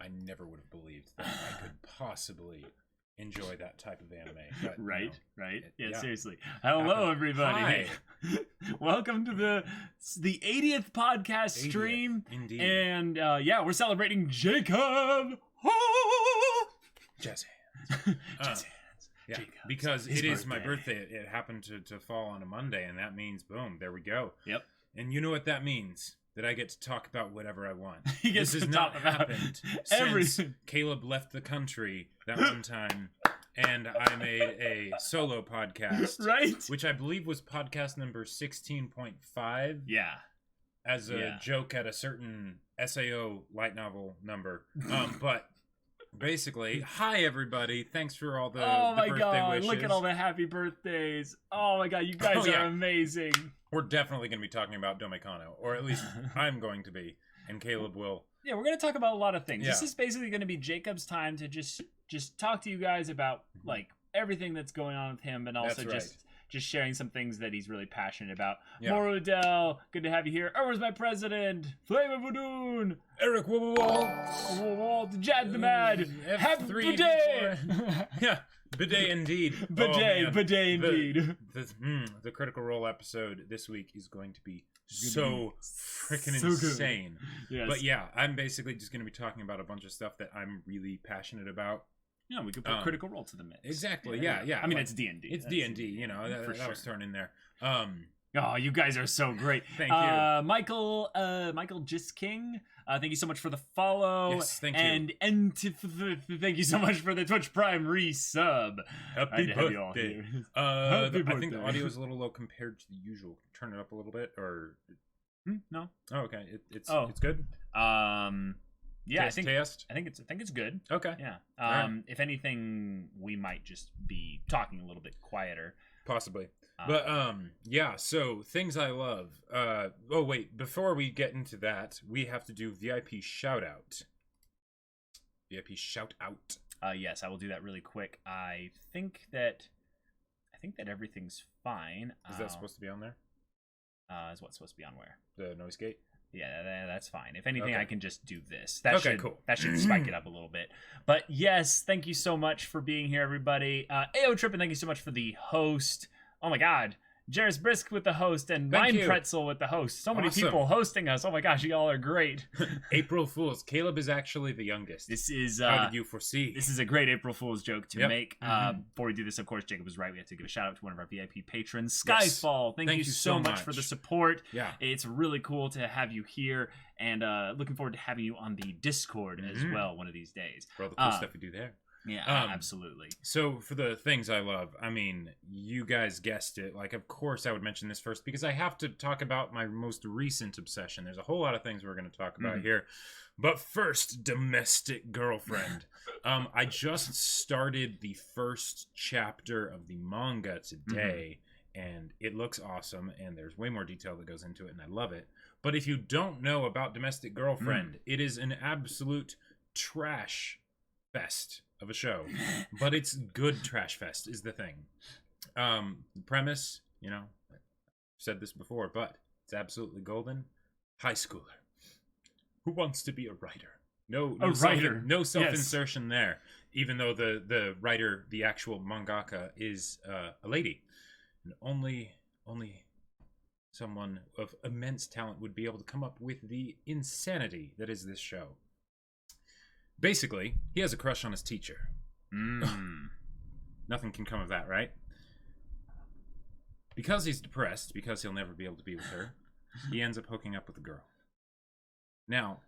I never would have believed that I could possibly enjoy that type of anime. But, Right. Yeah, yeah. seriously. Hello, everybody. Hi. Welcome to the 80th podcast stream. Indeed. And yeah, we're celebrating Jacob. Jazz Jazz hands. Yeah, Jacob's because his it is my birthday. birthday. It happened to fall on a Monday, and that means, boom, there we go. Yep. And you know what that means? That I get to talk about whatever I want. He gets This to has talk not about happened everything. since Caleb left the country that one time, and I made a solo podcast, Right? which I believe was podcast number 16.5, Yeah. as a Yeah. joke at a certain SAO light novel number. But basically, hi everybody! Thanks for all the Oh my birthday god, wishes. look at all the happy birthdays. Oh my god, you guys Oh, yeah. are amazing. We're definitely going to be talking about Domekano, or at least I'm going to be, and Caleb will. Yeah, we're going to talk about a lot of things. Yeah. This is basically going to be Jacob's time to just talk to you guys about like everything that's going on with him, and also That's right. just sharing some things that he's really passionate about. Yeah. Morudel, good to have you here. Where's my president? Flame of Voodoo. Eric Wall. Jad the Mad. Happy F3 bidet. Yeah, bidet indeed. Bidet, man. bidet indeed. The Critical Role episode this week is going to be It's so gonna be freaking so good. insane. Yes. But yeah, I'm basically just going to be talking about a bunch of stuff that I'm really passionate about. Yeah, we could put Critical Role to the mix. Exactly. Yeah. I mean, like, it's D&D. It's D&D. You know, that for was sure. thrown in there. Oh, you guys are so great. Thank you. Michael Just King, thank you so much for the follow. Yes, thank you. And thank you so much for the Twitch Prime resub. Happy to have you all birthday. here. I Happy think the birthday. audio is a little low compared to the usual. Turn it up a little bit, or No. oh, okay, it's good. Yeah, Test, I think it's good. Okay, Yeah. Alright. If anything, we might just be talking a little bit quieter. possibly. But yeah. So things I love. Oh wait, before we get into that, we have to do VIP shout out. VIP shout out. Yes, I will do that really quick. I think that everything's fine. Is that supposed to be on there? Is what supposed to be on where? The noise gate. Yeah, that's fine. If anything, Okay. I can just do this. That Okay, should, cool. That should spike it up a little bit. But yes, thank you so much for being here, everybody. AO Trip, and thank you so much for the host. Oh my God, Jairus Brisk with the host, and Thank Mind you. Pretzel with the host. So many Awesome. people hosting us. Oh my gosh, y'all are great. April Fools. Caleb is actually the youngest. This is How did you foresee? This is a great April Fool's joke to Yep. make. Mhm. Before we do this, of course, Jacob was right. We have to give a shout out to one of our VIP patrons, Yes. Skyfall. Thank you so much for the support. Yeah. It's really cool to have you here, and looking forward to having you on the Discord as Mhm. well one of these days. For all the cool stuff we do there. Yeah, Um, absolutely. So for the things I love, I mean, you guys guessed it. Like, of course I would mention this first because I have to talk about my most recent obsession. There's a whole lot of things we're going to talk about Mhm. here. But first, Domestic Girlfriend. I just started the first chapter of the manga today, and it looks awesome, and there's way more detail that goes into it, and I love it. But if you don't know about Domestic Girlfriend, it is an absolute trash fest of a show, but it's good trash fest is the thing. The premise, you know, I've said this before, but it's absolutely golden. High schooler who wants to be a writer. No writer. No self-insertion there. Even though the writer, the actual mangaka, is a lady, and only someone of immense talent would be able to come up with the insanity that is this show. Basically, he has a crush on his teacher. Nothing can come of that, right? Because he's depressed, because he'll never be able to be with her, he ends up hooking up with a girl. Now,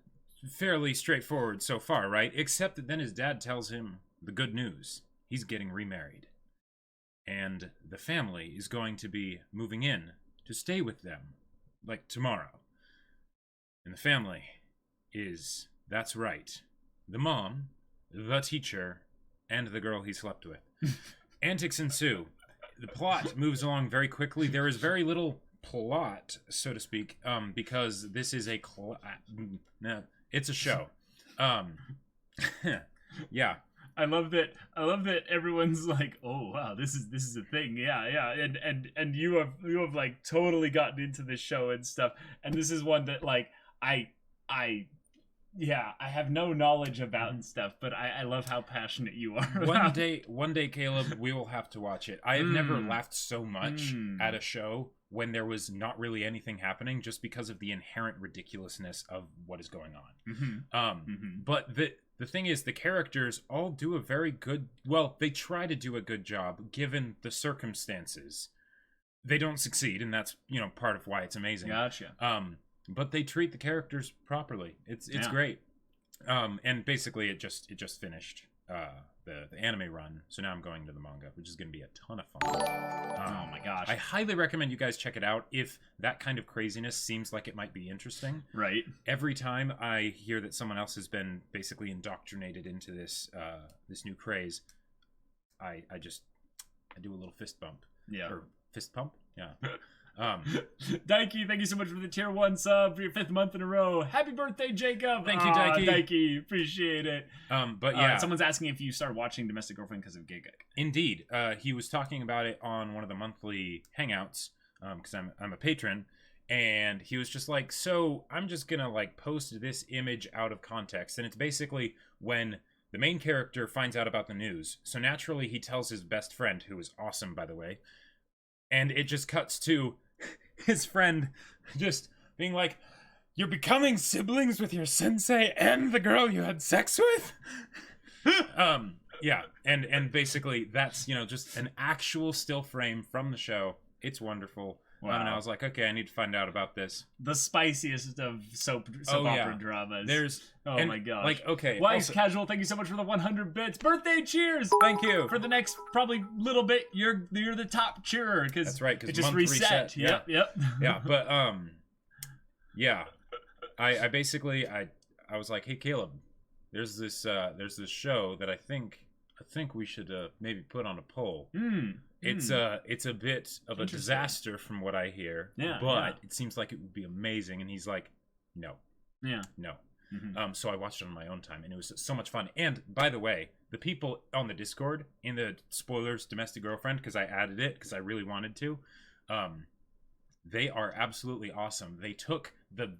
fairly straightforward so far, right? Except that then his dad tells him the good news. He's getting remarried. And the family is going to be moving in to stay with them, like tomorrow. And the family is, that's right, the mom, the teacher, and the girl he slept with. Antics ensue. The plot moves along very quickly. There is very little plot, so to speak, because this is no, it's a show. Yeah. I love that everyone's like, oh wow, this is a thing. Yeah. And you have like totally gotten into this show and stuff. And this is one that like I I have no knowledge about and stuff, but I love how passionate you are. One day, Caleb, we will have to watch it. I have never laughed so much at a show when there was not really anything happening, just because of the inherent ridiculousness of what is going on. But the thing is, the characters all do a very good, well, they try to do a good job given the circumstances. They don't succeed, and that's, part of why it's amazing. Gotcha. But they treat the characters properly. It's great. And basically it just finished the anime run, so now I'm going to the manga, which is going to be a ton of fun. Oh my gosh. I highly recommend you guys check it out if that kind of craziness seems like it might be interesting. Right. Every time I hear that someone else has been basically indoctrinated into this new craze, I do a little fist bump. Yeah. Or fist pump? Yeah. Daiki, thank you so much for the tier 1 sub for your 5th month in a row. Happy birthday, Jacob. Thank you, Daiki. Daiki, appreciate it. But yeah, someone's asking if you started watching Domestic Girlfriend because of Gigguk. Indeed. He was talking about it on one of the monthly hangouts, because I'm a patron, and he was just like, so I'm just gonna like post this image out of context, and it's basically when the main character finds out about the news, so naturally he tells his best friend, who is awesome, by the way, and it just cuts to his friend just being like, you're becoming siblings with your sensei and the girl you had sex with? Yeah, and basically that's, just an actual still frame from the show. It's wonderful. Wow. And I was like, okay, I need to find out about this. The spiciest of soap opera dramas. Oh my gosh. Like, okay. Wise Casual, thank you so much for the 100 bits. Birthday cheers! Thank you. For the next probably little bit, you're the top cheerer. That's right, because it just month reset. Yep. Yeah, but, yeah. I basically, I was like, hey, Caleb, there's this show that I think we should maybe put on a poll. It's a bit of a disaster from what I hear, but it seems like it would be amazing. And he's like, no. So I watched it on my own time, and it was so much fun. And by the way, the people on the Discord in the spoilers Domestic Girlfriend, because I added it because I really wanted to, they are absolutely awesome. They took the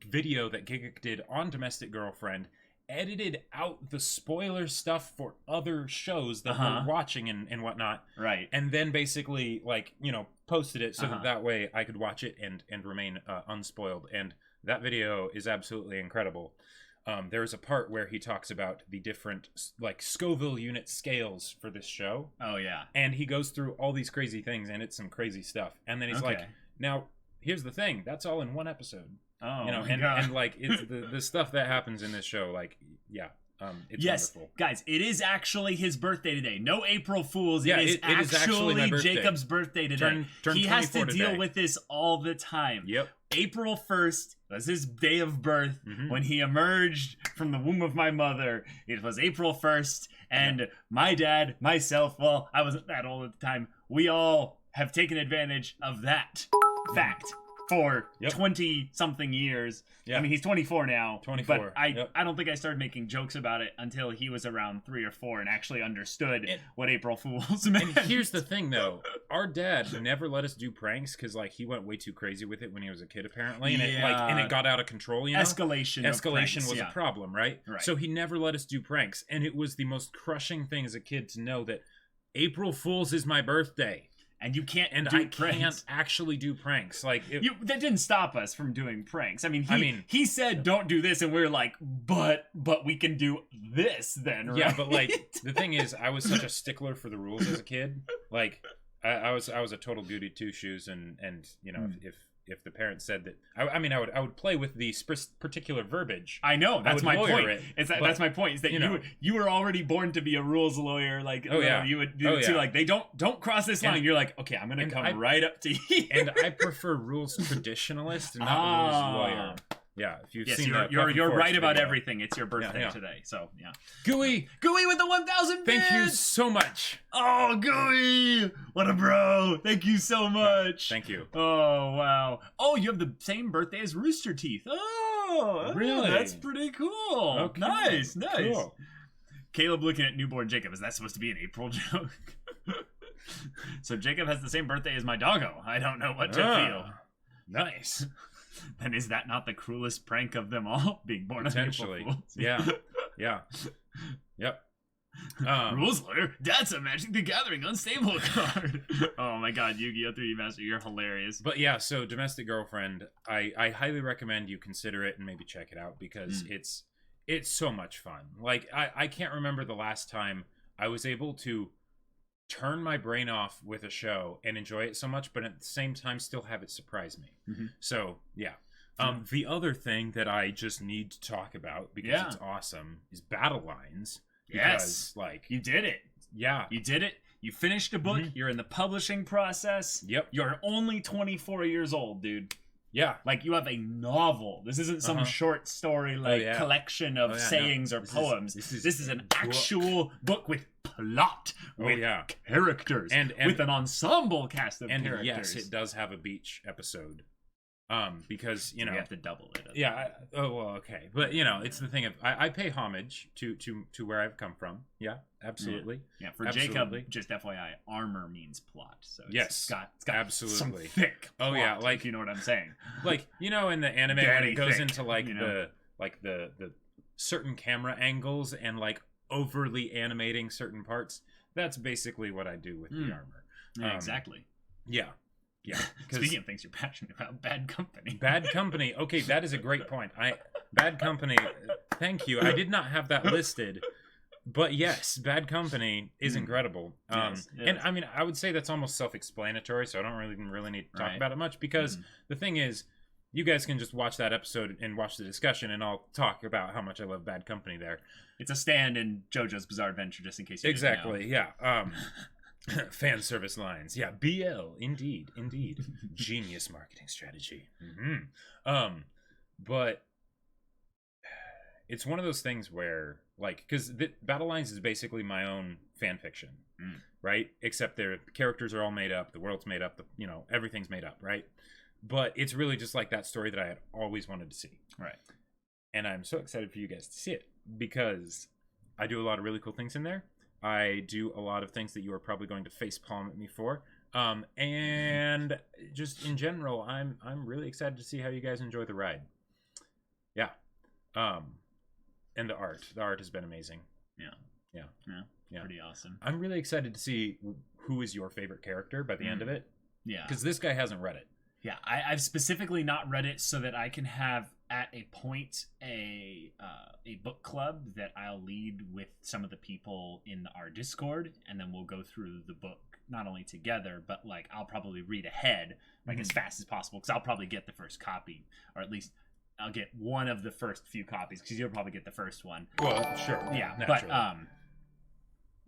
video that Gigguk did on Domestic Girlfriend, edited out the spoiler stuff for other shows that we're watching and whatnot, right, and then basically posted it so that way I could watch it and remain unspoiled. And that video is absolutely incredible. There's a part where he talks about the different Scoville unit scales for this show. Oh yeah. And he goes through all these crazy things, and it's some crazy stuff. And then he's like, now here's the thing, that's all in one episode. Oh, and it's the stuff that happens in this show, it's wonderful. Guys, it is actually his birthday today. No April Fools. Yeah, it is actually my birthday. Jacob's birthday today. Turn he has to today. deal with this all the time. Yep. April 1st was his day of birth when he emerged from the womb of my mother. It was April 1st, and my dad, myself, well, I wasn't that old at the time, we all have taken advantage of that fact for 20-something years. I mean, he's 24 now. 24. But I don't think I started making jokes about it until he was around 3 or 4 and actually understood what April Fools meant. And here's the thing, though. Our dad never let us do pranks because, he went way too crazy with it when he was a kid, apparently. And it got out of control, Escalation was a problem, right? So he never let us do pranks. And it was the most crushing thing as a kid to know that April Fools is my birthday. And you can't can't actually do pranks. That didn't stop us from doing pranks. I mean, he said don't do this, and we were like, but we can do this then, right? Yeah, but the thing is, I was such a stickler for the rules as a kid. I was a total goody two shoes, and if the parents said that, I would play with the particular verbiage. I know, that's my point. That's my point. Is that you were already born to be a rules lawyer. You would do they don't cross this line. You're like, okay, I'm gonna come right up to you. And I prefer rules traditionalist and not rules lawyer. Yeah, if you've seen that. You're right about everything. It's your birthday today, so yeah. Gooey with the 1,000 bits! Thank you so much. Oh, Gooey! What a bro! Thank you so much. Thank you. Oh, wow. Oh, you have the same birthday as Rooster Teeth. Oh, really? That's pretty cool. Okay. Nice. Cool. Caleb looking at newborn Jacob. Is that supposed to be an April joke? So Jacob has the same birthday as my doggo. I don't know what to feel. Nice. then is that not the cruelest prank of them all? Being born Potentially. on April Fool's? Yeah. Yeah. Yep. Rules Lawyer, that's a Magic the Gathering unstable card. Oh my god, Yu-Gi-Oh! 3D Master, you're hilarious. But yeah, so Domestic Girlfriend, I highly recommend you consider it and maybe check it out because it's so much fun. Like, I can't remember the last time I was able to turn my brain off with a show and enjoy it so much, but at the same time still have it surprise me. So, yeah. The other thing that I just need to talk about because it's awesome is Battle Lines. Because, like, you did it. Yeah. You did it. You finished a book. You're in the publishing process. Yep. You're only 24 years old, dude. Yeah. Like, you have a novel. This isn't some short story, like, collection of sayings or poems. This is an actual book with plot, with characters, and with an ensemble cast of characters. And yes, it does have a beach episode. Because, you know, you have to double it. Yeah. Okay. But, you know, it's the thing of, I pay homage to where I've come from. Yeah, absolutely. Yeah, for absolutely. Jacob, just FYI, armor means plot. So it's got absolutely some thick plot, yeah, like, if you know what I'm saying. Like, you know, in the anime when it goes into like the certain camera angles and like overly animating certain parts, that's basically what I do with the armor. Yeah, exactly. Yeah. Yeah. Speaking of things you're passionate about, Bad Company. Bad Company. Okay, that is a great point. Bad Company. Thank you. I did not have that listed, but yes, Bad Company is incredible. Yes. And I mean, I would say that's almost self-explanatory, so I don't really need to talk about it much because the thing is, you guys can just watch that episode and watch the discussion, and I'll talk about how much I love Bad Company there. It's a stand in JoJo's Bizarre Adventure, just in case you didn't know. Yeah. Fan service lines. Yeah, BL. Indeed. Genius marketing strategy. But it's one of those things where, like, because Battle Lines is basically my own fan fiction, right? Except their characters are all made up, the world's made up, everything's made up, right? But it's really just like that story that I had always wanted to see. Right. And I'm so excited for you guys to see it because I do a lot of really cool things in there. I do a lot of things that you are probably going to facepalm at me for. And just in general, I'm really excited to see how you guys enjoy the ride. Yeah. And the art has been amazing. Yeah. Pretty awesome. I'm really excited to see who is your favorite character by the end of it. Yeah. Because this guy hasn't read it. Yeah, I've specifically not read it so that I can have at a point a book club that I'll lead with some of the people in our Discord, and then we'll go through the book not only together, but like I'll probably read ahead like as fast as possible because I'll probably get the first copy, or at least I'll get one of the first few copies because you'll probably get the first one. Well, sure, yeah, naturally. But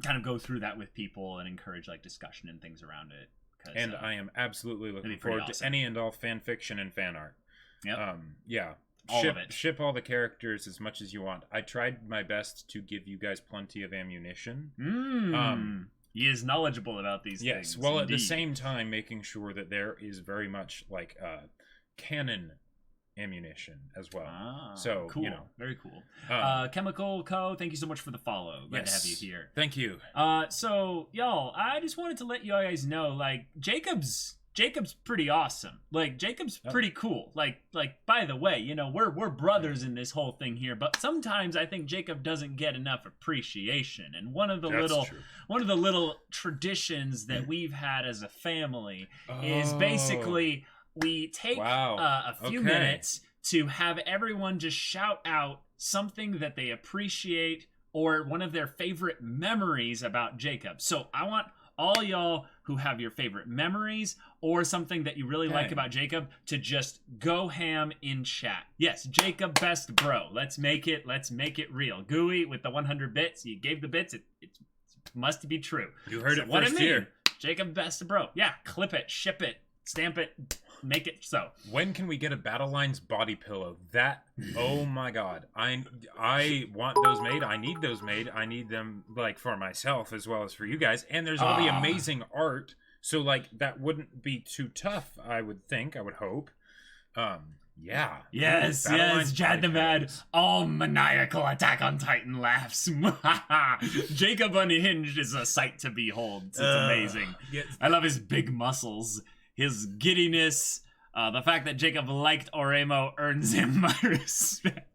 kind of go through that with people and encourage like discussion and things around it. And I am absolutely looking forward to any and all fan fiction and fan art. Yep. Yeah. All of it. Ship all the characters as much as you want. I tried my best to give you guys plenty of ammunition. He is knowledgeable about these things. Yes, well, indeed. At the same time, making sure that there is very much like canon ammunition as well. So cool. Very cool. Chemical Co, thank you so much for the follow. Glad to have you here. Thank you. So y'all, I just wanted to let you guys know, like, Jacob's pretty awesome. Like, Jacob's pretty cool. Like by the way, we're brothers in this whole thing here, but sometimes I think Jacob doesn't get enough appreciation. And one of the little traditions that we've had as a family is basically we take a few minutes to have everyone just shout out something that they appreciate or one of their favorite memories about Jacob. So I want all y'all who have your favorite memories or something that you really like about Jacob to just go ham in chat. Yes, Jacob best bro. Let's make it real. Gooey with the 100 bits. You gave the bits. It must be true. You heard it first here. Jacob best bro. Yeah, clip it, ship it, stamp it, make it so. When can we get a Battle Lines body pillow? Oh my god. I want those made. I need those made. I need them like for myself as well as for you guys. And there's all the amazing art. So like that wouldn't be too tough, I would hope. Yeah. Yes, Jad the Mad. All maniacal Attack on Titan laughs. Jacob Unhinged is a sight to behold. It's amazing. Yes. I love his big muscles, his giddiness, The fact that Jacob liked Oremo earns him my respect.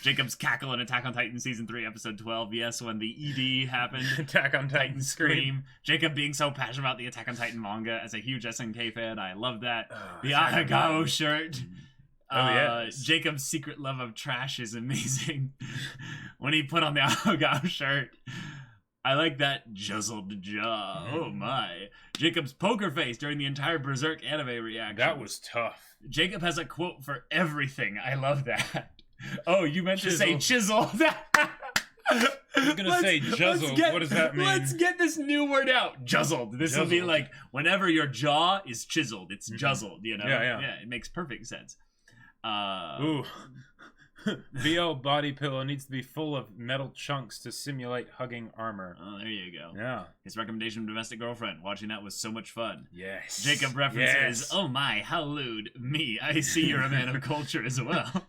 Jacob's cackle in Attack on Titan Season 3, Episode 12. Yes, when the ED happened. Attack on Titan Scream. Jacob being so passionate about the Attack on Titan manga. As a huge SNK fan, I love that. The Attack on Ahegao Titan. shirt. Oh, yes. Jacob's secret love of trash is amazing. When he put on the Ahegao shirt. I like that juzzled jaw. Oh my. Jacob's poker face during the entire Berserk anime reaction. That was tough. Jacob has a quote for everything. I love that. Oh, you meant to say Chisel. chisel. I was gonna say juzzled. What does that mean? Let's get this new word out. Juzzled. This will be Juzzled. like whenever your jaw is chiseled, it's juzzled, you know? Yeah. Yeah, it makes perfect sense. Ooh. VO body pillow needs to be full of metal chunks to simulate hugging armor. Oh, there you go. Yeah. His recommendation of Domestic Girlfriend. Watching that was so much fun. Yes. Jacob references, Yes. oh my, how lewd. Me, I see you're a man of culture as well.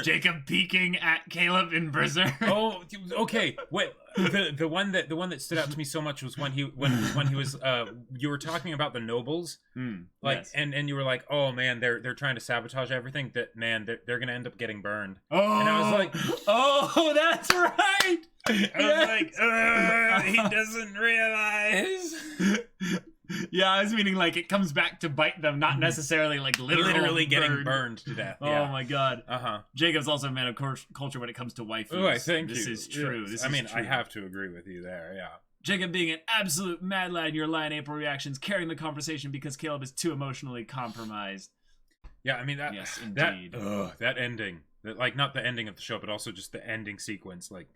Jacob peeking at Caleb in Berserk. Oh, okay. Wait. The one that stood out to me so much was when he was you were talking about the nobles, like yes. and you were like, oh man, they're trying to sabotage everything. That man, they're gonna end up getting burned. Oh, And I was like, oh, that's right. I was like, he doesn't realize. Yeah, I was meaning like it comes back to bite them, not necessarily like Literally getting burn. burned to death. Oh Yeah. my god. Uh-huh. Jacob's also a man of culture when it comes to waifus. Oh, I thank you. This is true. Yes. This I is mean, true. I have to agree with you there. Yeah. Jacob being an absolute mad lad in your Lion April reactions, carrying the conversation because Caleb is too emotionally compromised. Yeah, I mean that. Yes, that, indeed. that ending, like not the ending of the show, but also just the ending sequence. Like,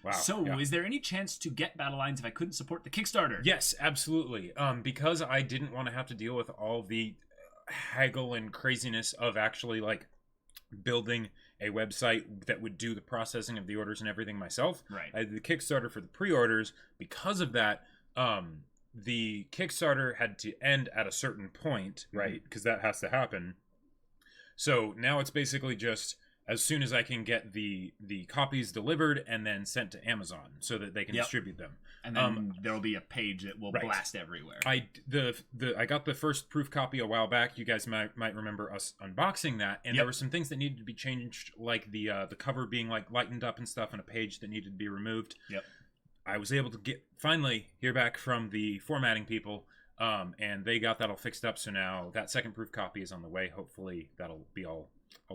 wow. So, yeah. is there any chance to get Battle Lines if I couldn't support the Kickstarter? Yes, absolutely. Because I didn't want to have to deal with all the haggle and craziness of actually like building a website that would do the processing of the orders and everything myself. Right. I did the Kickstarter for the pre-orders. Because of that, the Kickstarter had to end at a certain point, right? Because that has to happen. So now it's basically just as soon as I can get the copies delivered and then sent to Amazon so that they can distribute them. And then there'll be a page that will right. blast everywhere. I got the first proof copy a while back. You guys might remember us unboxing that, and there were some things that needed to be changed, like the cover being like lightened up and stuff, and a page that needed to be removed. Yep. I was able to finally hear back from the formatting people, and they got that all fixed up. So now that second proof copy is on the way. Hopefully that'll be all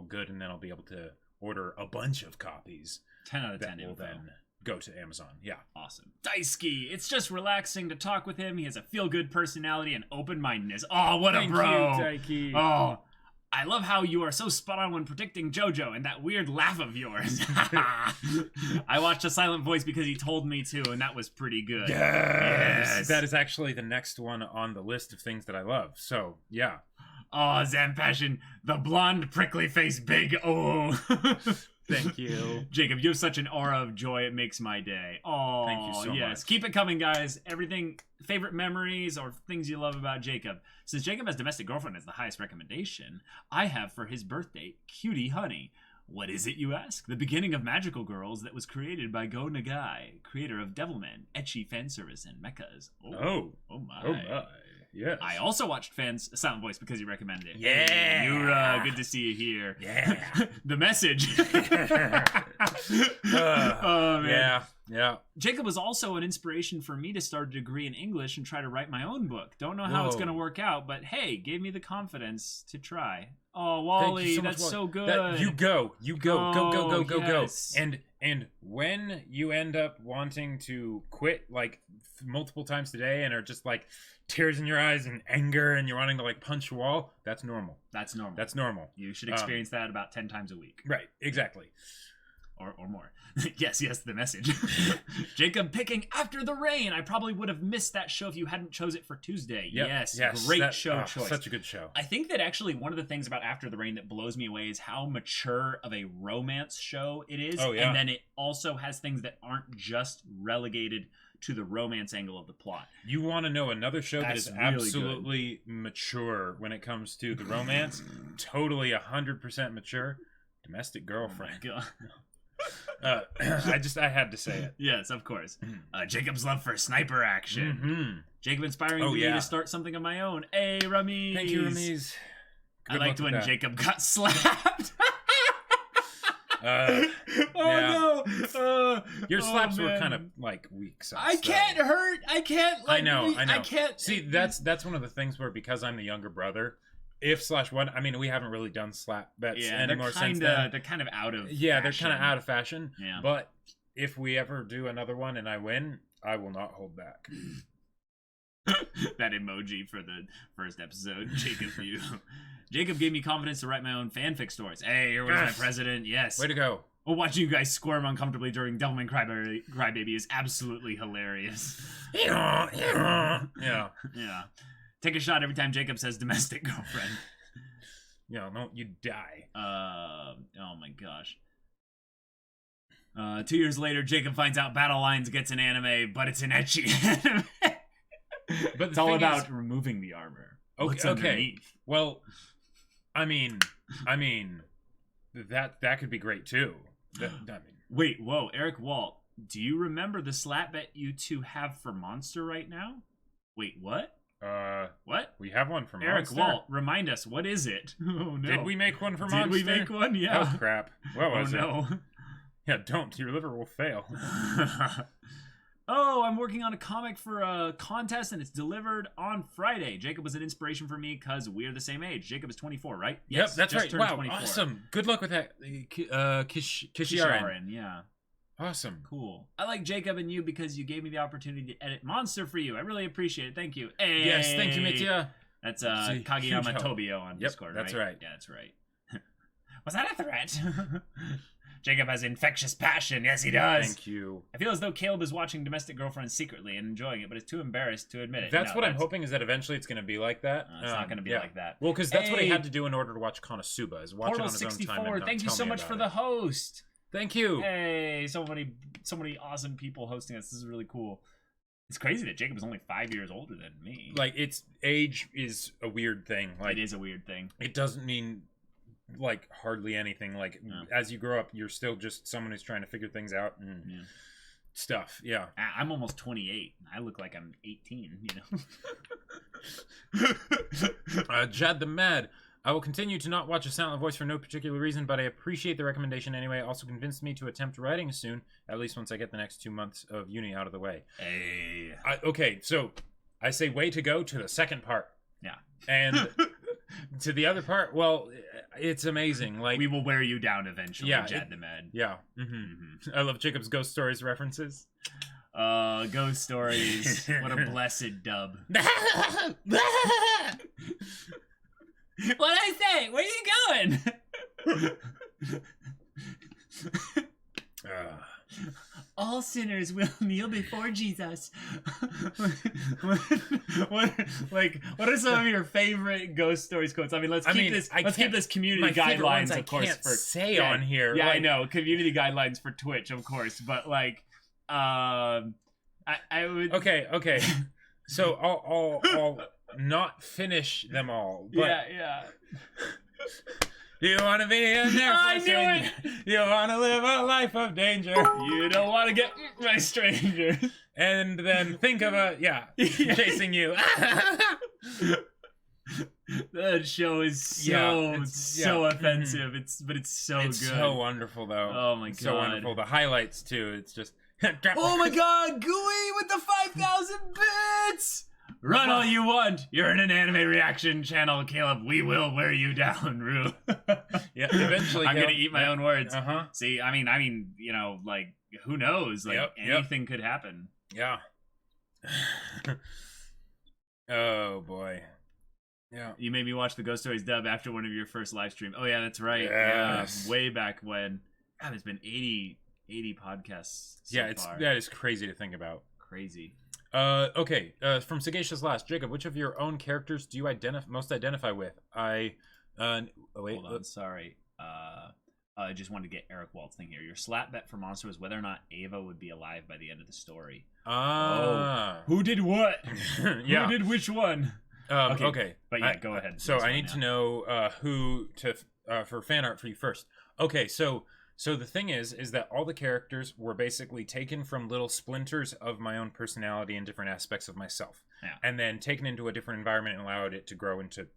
good, and then I'll be able to order a bunch of copies. 10 out of 10 that will info. then go to Amazon. Yeah. Awesome. Daisuke, it's just relaxing to talk with him. He has a feel-good personality and open-mindedness. Oh, what Thank a bro. you, Daiki. Oh, I love how you are so spot on when predicting JoJo and that weird laugh of yours. I watched A Silent Voice because he told me to, and that was pretty good. Yes. That is actually the next one on the list of things that I love. So, yeah. Oh, Zampassion, the blonde prickly face big O. Thank you. Jacob, you have such an aura of joy. It makes my day. Oh, Thank you so yes. much. Keep it coming, guys. Everything, favorite memories or things you love about Jacob. Since Jacob has Domestic Girlfriend as the highest recommendation, I have for his birthday, Cutie Honey. What is it, you ask? The beginning of Magical Girls that was created by Go Nagai, creator of Devilman, ecchi fan service, and mechas. Oh my. Oh my. Yes. I also watched Silent Voice because you recommended it. Yeah. Hey, Yura, good to see you here. Yeah. The message. Oh, man. Yeah. Jacob was also an inspiration for me to start a degree in English and try to write my own book. Don't know how it's Whoa. going to work out, but hey, gave me the confidence to try. Oh, Thank Wally, you so much, that's Wally. so good. You go. Oh, Go. yes. And when you end up wanting to quit like multiple times today and are just like tears in your eyes and anger and you're wanting to like punch a wall, that's normal. That's normal. That's normal. You should experience that about 10 times a week. Right. Exactly. Or more. yes, the message. Jacob picking After the Rain. I probably would have missed that show if you hadn't chose it for Tuesday. Yep. Yes, great show choice. Such a good show. I think that actually one of the things about After the Rain that blows me away is how mature of a romance show it is. Oh, yeah. And then it also has things that aren't just relegated to the romance angle of the plot. You want to know another show that is That's really absolutely mature when it comes to the romance? Totally 100% mature. Domestic Girlfriend. Oh my God. I had to say it. Yes, of course. Jacob's love for sniper action. Mm-hmm. Jacob inspiring me to start something of my own. Hey, Ramiz. Thank you, Ramiz. I liked when Jacob got slapped. No. Your slaps were man. kind of like weak sauce. I can't hurt. I can't. Like, I know. I can't. See, that's one of the things where, because I'm the younger brother, if/what, I mean, we haven't really done slap bets anymore since then. They're kind of out of they're fashion. kind of out of fashion. Yeah. But if we ever do another one and I win, I will not hold back. That emoji for the first episode, Jacob gave me confidence to write my own fanfic stories. Hey, here was my president. Yes. Way to go. Well, watching you guys squirm uncomfortably during Devilman Crybaby is absolutely hilarious. Yeah. Yeah. Take a shot every time Jacob says domestic girlfriend. No, you die. Oh my gosh. 2 years later, Jacob finds out Battle Lines gets an anime, but it's an ecchi anime. But it's all about removing the armor. What's underneath? Well, I mean, that could be great too. Wait, whoa, Eric Walt, do you remember the slap bet you two have for Monster right now? Wait, what? What? We have one for Eric Monster? Walt, remind us, what is it? Oh no. Did we make one for Monster? Did we make one? Yeah. Oh crap. What was it? No. Yeah, don't. Your liver will fail. Oh, I'm working on a comic for a contest and it's delivered on Friday. Jacob was an inspiration for me because we're the same age. Jacob is 24, right? Yep, that's just right. turned Wow, 24. awesome. Good luck with that. Kishiaren. Kishiaren, yeah. Awesome. Cool. I like Jacob and you because you gave me the opportunity to edit Monster for you. I really appreciate it. Thank you. Hey. Yes, thank you, Mitya. That's Kageyama Tobio on Yep, Discord, that's right. Yeah, that's right. Was that a threat? Jacob has infectious passion. Yes, he does. Thank you. I feel as though Caleb is watching Domestic Girlfriend secretly and enjoying it, but is too embarrassed to admit it. That's what I'm hoping, is that eventually it's going to be like that. It's not going to be like that. Well, because that's what he had to do in order to watch Konosuba, is watch Portal it on his own 64, time. And thank you tell so me much about for it. the host. Thank you. Hey, so many awesome people hosting us. This is really cool. It's crazy that Jacob is only 5 years older than me. Like, it's age is a weird thing. Like, it is a weird thing. It doesn't mean like hardly anything. Like, as you grow up, you're still just someone who's trying to figure things out and stuff. Yeah. I'm almost 28. I look like I'm 18, you know. Jad the Mad. I will continue to not watch A Silent Voice for no particular reason, but I appreciate the recommendation anyway. It also convinced me to attempt writing soon, at least once I get the next 2 months of uni out of the way. Hey. Okay, so I say way to go to the second part. Yeah. And to the other part, well, it's amazing. Like, we will wear you down eventually, Yeah, Jad the Mad. Yeah. I love Jacob's Ghost Stories references. Ghost Stories. What a blessed dub. What'd I say? Where are you going? All sinners will kneel before Jesus. what are some of your favorite Ghost Stories quotes? I mean, let's keep this community guidelines, of course. On here. Yeah, like, I know, community guidelines for Twitch, of course. But like, I would. Okay. So I'll not finish them all. But yeah. You want to be a I knew it. You want to live a life of danger. You don't want to get by strangers. And then think of chasing you. That show is so offensive. But it's so good. It's so wonderful, though. Oh my god, so wonderful. The highlights too. It's just. Oh my god, Gooey with the 5,000 bits. Run all you want. You're in an anime reaction channel, Caleb. We will wear you down, Rue. Yeah, eventually. I'm gonna eat my own words. Uh-huh. See, I mean, you know, like, who knows? Like, anything could happen. Yeah. Oh boy. Yeah. You made me watch the Ghost Stories dub after one of your first live streams. Oh yeah, that's right. Yes. Yeah, way back when. God, there's been 80 podcasts. Far. That is crazy to think about. Crazy. Okay. From Sagacious Last, Jacob, which of your own characters do you most identify with? Wait. Hold on. Sorry. I just wanted to get Eric Walt's thing here. Your slap bet for Monster was whether or not Ava would be alive by the end of the story. Who did what? Yeah. Who did which one? Okay. But yeah, go ahead. So I need to know who to for fan art for you first. Okay, so So the thing is that all the characters were basically taken from little splinters of my own personality and different aspects of myself, and then taken into a different environment and allowed it to grow into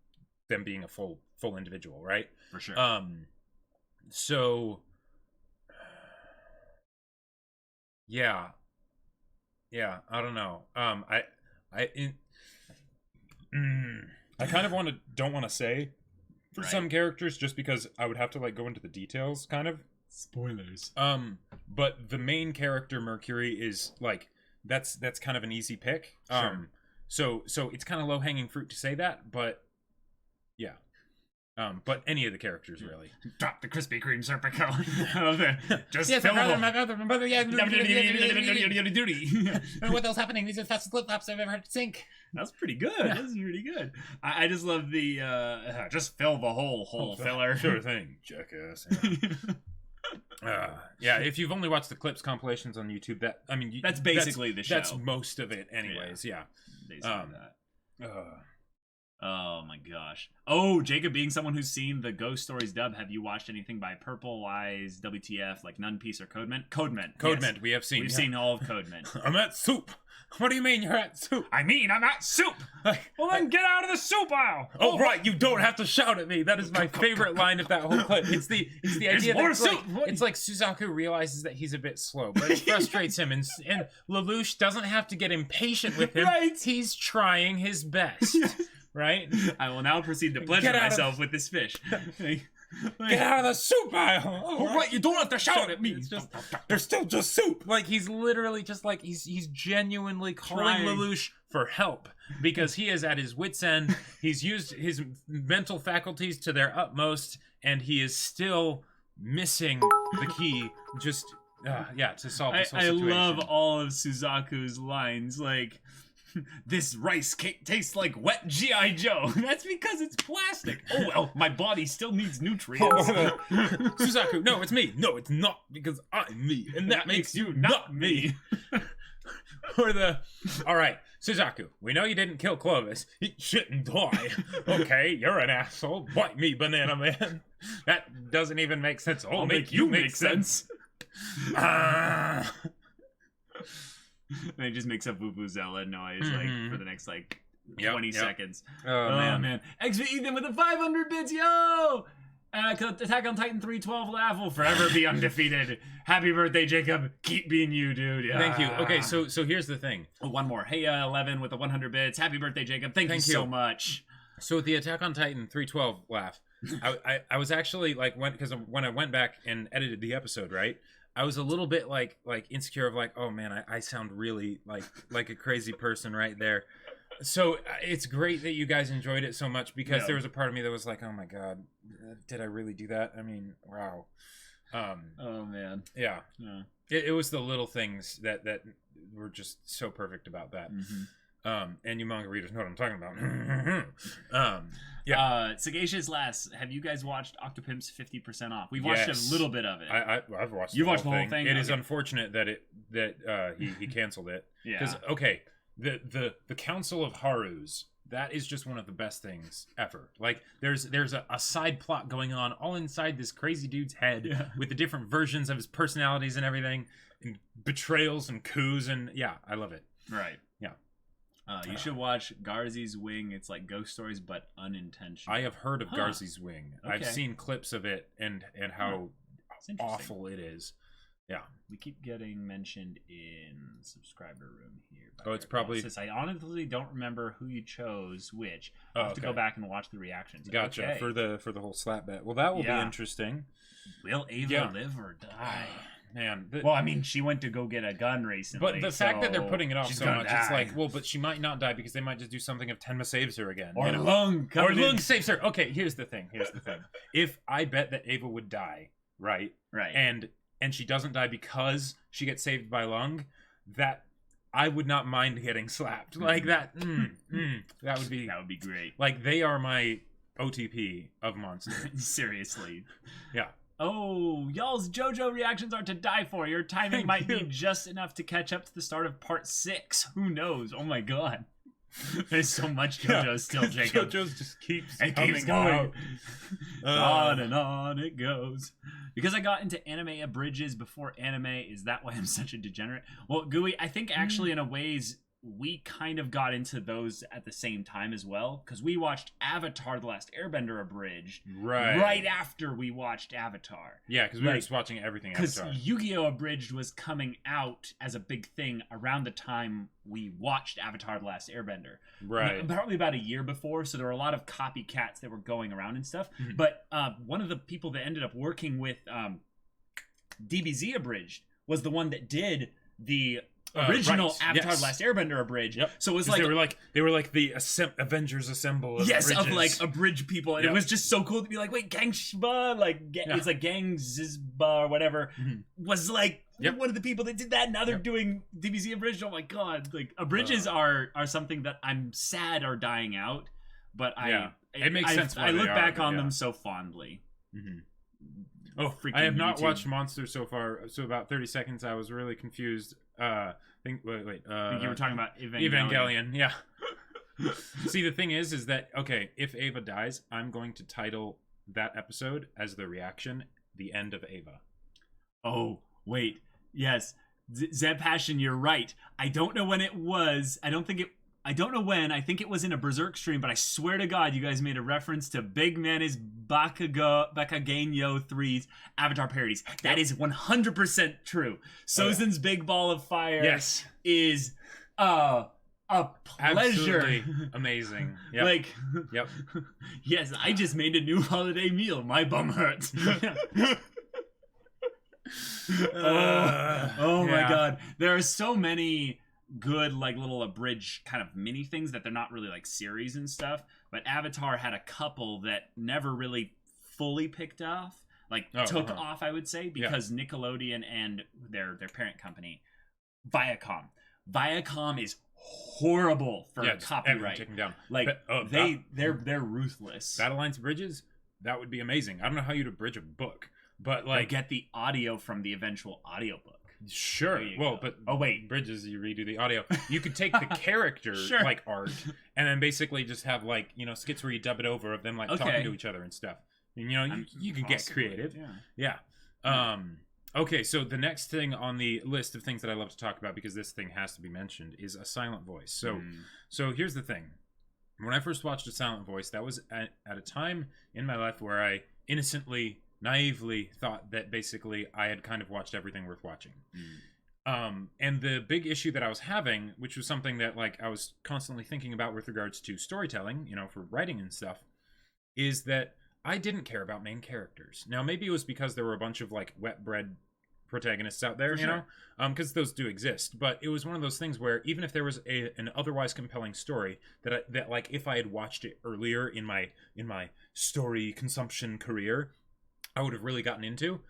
them being a full individual, right? For sure. So yeah, I don't know. I kind of don't want to say for some characters just because I would have to like go into the details, kind of. Spoilers. But the main character Mercury is like that's kind of an easy pick. Sure. So it's kind of low hanging fruit to say that, but yeah. But any of the characters really. Drop the Krispy Kreme Serpico. Just yes, fill my them. brother, yeah. Duty. What else happening? These are the fastest flip flops I've ever had to sink. That's pretty good. That's pretty good. I just love the just fill the whole filler. Sure thing, jackass. Yeah, if you've only watched the clips compilations on YouTube, that's basically the show. That's most of it, anyways. Yeah. Basically that. Oh my gosh. Oh, Jacob, being someone who's seen the Ghost Stories dub, have you watched anything by Purple Eyes, WTF, like None Piece or Codement? Codement. Yes. We have seen. We've seen all of Codement. I'm at soup. What do you mean you're at soup? I'm at soup. Well, then get out of the soup aisle. Oh, right. You don't have to shout at me. That is my favorite line of that whole clip. It's the idea that it's like Suzaku realizes that he's a bit slow, but it frustrates him, and Lelouch doesn't have to get impatient with him. Right. He's trying his best. Right? I will now proceed to pleasure myself with this fish. Get out of the soup aisle! Oh, right, you don't have to shout at me. It's just, there's still just soup. Like he's literally just like he's genuinely calling Lelouch for help because he is at his wit's end. He's used his mental faculties to their utmost, and he is still missing the key. Just to solve this whole situation. I love all of Suzaku's lines, like. This rice cake tastes like wet G.I. Joe. That's because it's plastic. Oh, well, my body still needs nutrients. Suzaku, no, it's me. No, it's not because I'm me. And that makes you not me. All right, Suzaku, we know you didn't kill Clovis. He shouldn't die. Okay, you're an asshole. Bite me, Banana Man. That doesn't even make sense. I'll make you make sense. And he just makes a Vuvuzela noise like for the next 20 seconds. Oh man. XV Ethan with the 500 bits, yo! Attack on Titan 312 laugh will forever be undefeated. Happy birthday, Jacob. Keep being you, dude. Thank you. Okay, so here's the thing. Oh, one more. Hey, 11 with the 100 bits. Happy birthday, Jacob. Thank you so much. So with the Attack on Titan 312 laugh, I was actually like when I went back and edited the episode, right? I was a little bit like insecure of like, oh man, I sound really like a crazy person right there. So it's great that you guys enjoyed it so much because there was a part of me that was like, oh my god, did I really do that? I mean, wow. Oh man. Yeah. It was the little things that were just so perfect about that. Mm-hmm. And you manga readers know what I'm talking about. Sagacious Lass, have you guys watched Octopimp's 50% off? We've watched a little bit of it. I've watched. You've watched the whole thing. It is unfortunate that he canceled it. Yeah. Because the Council of Harus, that is just one of the best things ever. Like there's a side plot going on all inside this crazy dude's head with the different versions of his personalities and everything, and betrayals and coups, and I love it. Right. Yeah. You should watch Garzy's Wing. It's like Ghost Stories, but unintentional. I have heard of Garzy's Wing. Okay. I've seen clips of it and how awful it is. Yeah. We keep getting mentioned in subscriber room here. Oh, it's probably... I honestly don't remember who you chose which. I'll have to go back and watch the reactions. Gotcha. Okay. For the whole slap bet. Well, that will be interesting. Will Ava live or die? Man, well, I mean, she went to go get a gun recently. But the fact that they're putting it off so much, it's like, well, but she might not die because they might just do something if Tenma saves her again. Or Lung saves her. Okay, here's the thing. If I bet that Ava would die, right, and she doesn't die because she gets saved by Lung, that I would not mind getting slapped like that. That would be great. Like they are my OTP of monsters. Seriously, yeah. Oh, y'all's JoJo reactions are to die for. Your timing might be just enough to catch up to the start of part 6. Who knows? Oh my god. There's so much JoJo still, Jacob. JoJo's just keeps It coming keeps going. out. On and on it goes. Because I got into anime abridges before anime, is that why I'm such a degenerate? Well, Gooey, I think actually in a ways we kind of got into those at the same time as well, because we watched Avatar: The Last Airbender abridged right after we watched Avatar. Yeah, because we were just watching everything Because Avatar. Yu-Gi-Oh! Abridged was coming out as a big thing around the time we watched Avatar: The Last Airbender. Right. Probably about a year before, so there were a lot of copycats that were going around and stuff. Mhm. But one of the people that ended up working with DBZ Abridged was the one that did the original right. Avatar: Yes. The Last Airbender Abridged. Yep. So it was 'Cause like they were like the Avengers Assemble. Of yes, bridges. of like abridged people, and Yep. it was just so cool to be like, wait, Gang Shba, like Yeah. it's like Gang Zizba or whatever, Mhm. was like Yep. one of the people that did that. Now they're Yep. doing DBZ Abridged. Oh my god, like abridges are something that I'm sad are dying out, but Yeah. It makes sense why I they look are, back but on yeah. them so fondly. Mhm. Oh, Freaking I have not YouTube. watched Monsters so far. So about 30 seconds, I was really confused. Wait. I think you were talking about Evangelion. Yeah. See, the thing is that okay, if Ava dies, I'm going to title that episode as the reaction, the end of Ava. Oh wait, yes, Zeb Passion, you're right. I don't know when it was. I don't know when. I think it was in a Berserk stream, but I swear to God, you guys made a reference to Big Man's Bakagenyo 3's Avatar parodies. That is 100% true. Sozen's Big Ball of Fire Yes. is a pleasure. Absolutely amazing. Yep. Like, Yep. yes, I just made a new holiday meal. My bum hurts. Oh my yeah. God. There are so many good like little abridged kind of mini things that they're not really like series and stuff, but Avatar had a couple that never really fully picked off, like took off, I would say, because Nickelodeon and their parent company Viacom is horrible for copyright taken down. like But, they're ruthless. Battle Lines Bridges, that would be amazing. I don't know how you'd abridge a book, but Like like get the audio from the eventual audiobook. sure. There you Well, go. but Oh wait, Bridges, you redo the audio. You could take the character Sure. like art and then basically just have like, you know, skits where you dub it over of them like Okay. talking to each other and stuff. And, you know, you can get Possibly, creative. yeah. Yeah. Okay, so the next thing on the list of things that I love to talk about, because this thing has to be mentioned, is a silent voice. So here's the thing. When I first watched a silent voice, that was at a time in my life where I innocently, naively thought that basically I had kind of watched everything worth watching. And the big issue that I was having, which was something that like I was constantly thinking about with regards to storytelling, you know, for writing and stuff, is that I didn't care about main characters. Now, maybe it was because there were a bunch of like wet bread protagonists out there, For you sure. know, because those do exist. But it was one of those things where even if there was an otherwise compelling story that like if I had watched it earlier in my story consumption career, I would have really gotten into.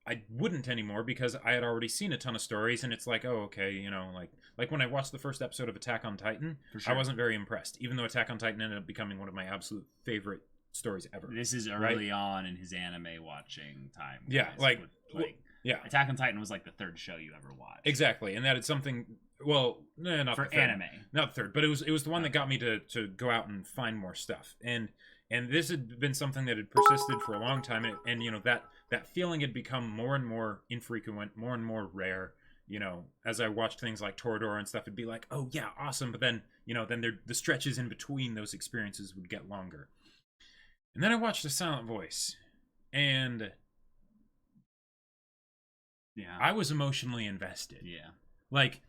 I wouldn't anymore because I had already seen a ton of stories, and it's like, oh, okay, you know, like when I watched the first episode of Attack on Titan, For sure. I wasn't very impressed, even though Attack on Titan ended up becoming one of my absolute favorite stories ever. This is early on in his anime watching time. Yeah, guys. like yeah, Attack on Titan was like the third show you ever watched. exactly, and that it's something. Well, no, not For the third. anime. Not the third, but it was the one that got me to go out and find more stuff, and this had been something that had persisted for a long time, and you know that feeling had become more and more infrequent, more and more rare. You know, as I watched things like Toradora and stuff, it'd be like, oh yeah, awesome, but then you know, then the stretches in between those experiences would get longer. And then I watched A Silent Voice, and Yeah. I was emotionally invested. Yeah. Like,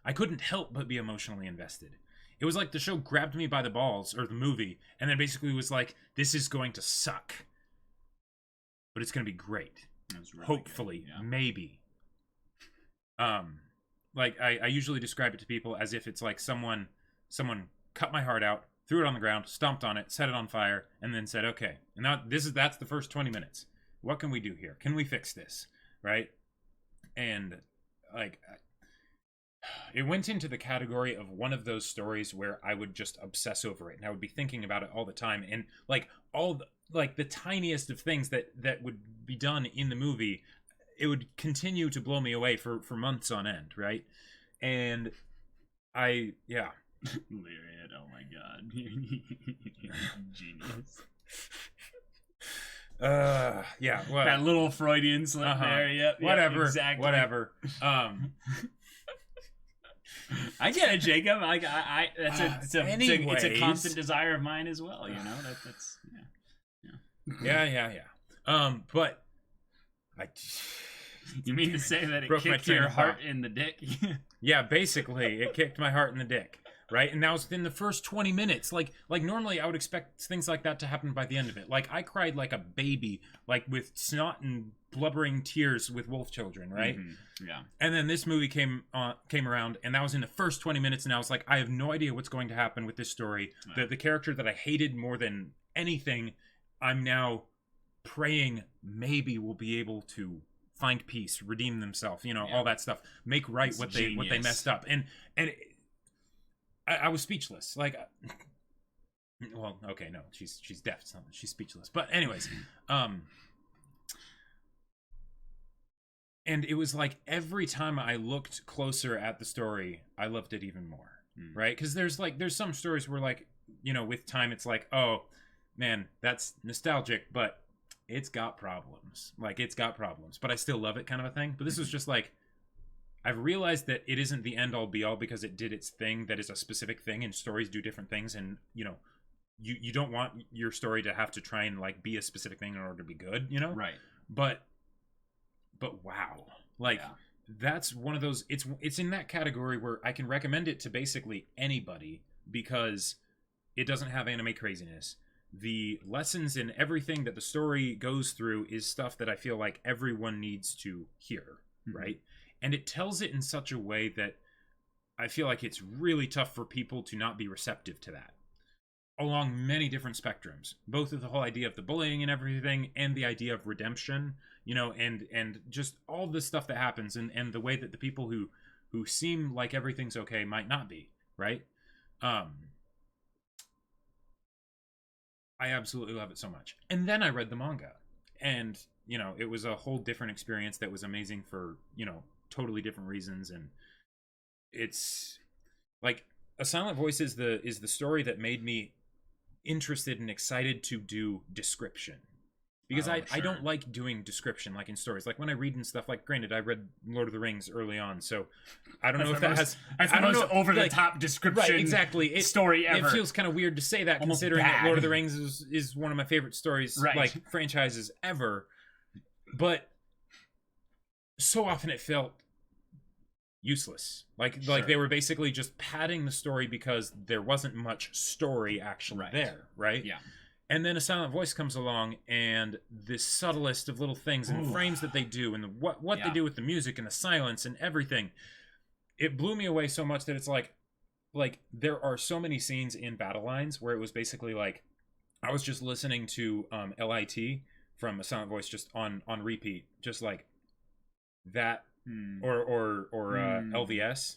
I couldn't help but be emotionally invested. It was like the show grabbed me by the balls, or the movie, and then basically was like, this is going to suck. But it's going to be great. That was really Hopefully. good. Yeah. Maybe. Like, I usually describe it to people as if it's like someone cut my heart out, threw it on the ground, stomped on it, set it on fire, and then said, okay, and now that's the first 20 minutes. What can we do here? Can we fix this? Right? And, like, it went into the category of one of those stories where I would just obsess over it, and I would be thinking about it all the time, and, like, the tiniest of things that would be done in the movie, it would continue to blow me away for months on end, right? And Yeah. Lariat, oh my god. Genius. Yeah, well, That little Freudian slip there. Yep. Whatever. Exactly. Whatever. I get it, Jacob. It's a constant desire of mine as well. You know, that's yeah. But you mean to say that it broke my kicked train your of heart thought. in the dick? Yeah, basically, it kicked my heart in the dick, right? And that was in the first 20 minutes. Like normally I would expect things like that to happen by the end of it. Like I cried like a baby, like with snot and blubbering tears with wolf children, right? Mm-hmm. Yeah. And then this movie came around, and that was in the first 20 minutes, and I was like, I have no idea what's going to happen with this story. Wow. The character that I hated more than anything, I'm now praying maybe will be able to find peace, redeem themselves, all that stuff, make right what they messed up, and I was speechless. Like, well, okay, no, she's deaf, so she's speechless. But anyways, and it was like every time I looked closer at the story, I loved it even more, right? Because there's some stories where like with time it's like, oh man, that's nostalgic, but it's got problems. Like, it's got problems, but I still love it, kind of a thing. But this was just like, I've realized that it isn't the end all be all because it did its thing that is a specific thing, and stories do different things, and you don't want your story to have to try and like be a specific thing in order to be good, Right. But wow, like that's one of those. It's in that category where I can recommend it to basically anybody because it doesn't have anime craziness. The lessons and everything that the story goes through is stuff that I feel like everyone needs to hear, right? And it tells it in such a way that I feel like it's really tough for people to not be receptive to that along many different spectrums, both of the whole idea of the bullying and everything and the idea of redemption, and just all the stuff that happens and the way that the people who seem like everything's okay might not be, right? I absolutely love it so much. And then I read the manga, and it was a whole different experience that was amazing for totally different reasons. And it's like A Silent Voice is the story that made me interested and excited to do description, because I don't like doing description like in stories. Like when I read and stuff, like granted I read Lord of the Rings early on, so I don't know if that has I don't know over the top description, right, exactly, story ever. It feels kind of weird to say that, almost considering bad. that Lord of the Rings is one of my favorite stories, right, like franchises ever. But so often it felt useless. Like they were basically just padding the story because there wasn't much story actually there, right? Yeah. And then A Silent Voice comes along, and the subtlest of little things and frames that they do, and what they do with the music and the silence and everything, it blew me away so much that it's like there are so many scenes in Battle Lines where it was basically like I was just listening to LIT from A Silent Voice just on repeat, just like that, or LVS,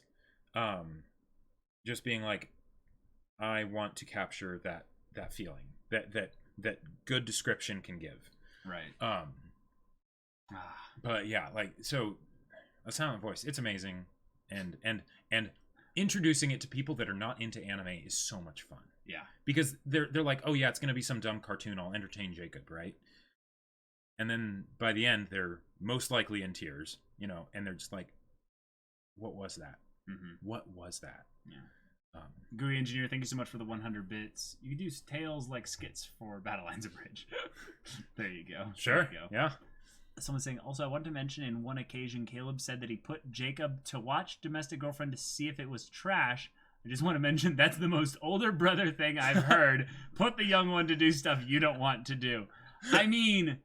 just being like, I want to capture that feeling that good description can give, right? But yeah, like, so A Silent Voice, it's amazing, and introducing it to people that are not into anime is so much fun. Yeah, because they're like, oh yeah, it's gonna be some dumb cartoon, I'll entertain Jacob, right? And then by the end they're most likely in tears, and they're just like, what was that? What was that? Yeah. GUI Engineer, thank you so much for the 100 bits. You can do tales like skits for Battle Lines Abridged. There you go. Sure. There you go. Yeah. Someone's saying, also, I wanted to mention in one occasion, Caleb said that he put Jacob to watch Domestic Girlfriend to see if it was trash. I just want to mention that's the most older brother thing I've heard. Put the young one to do stuff you don't want to do. I mean,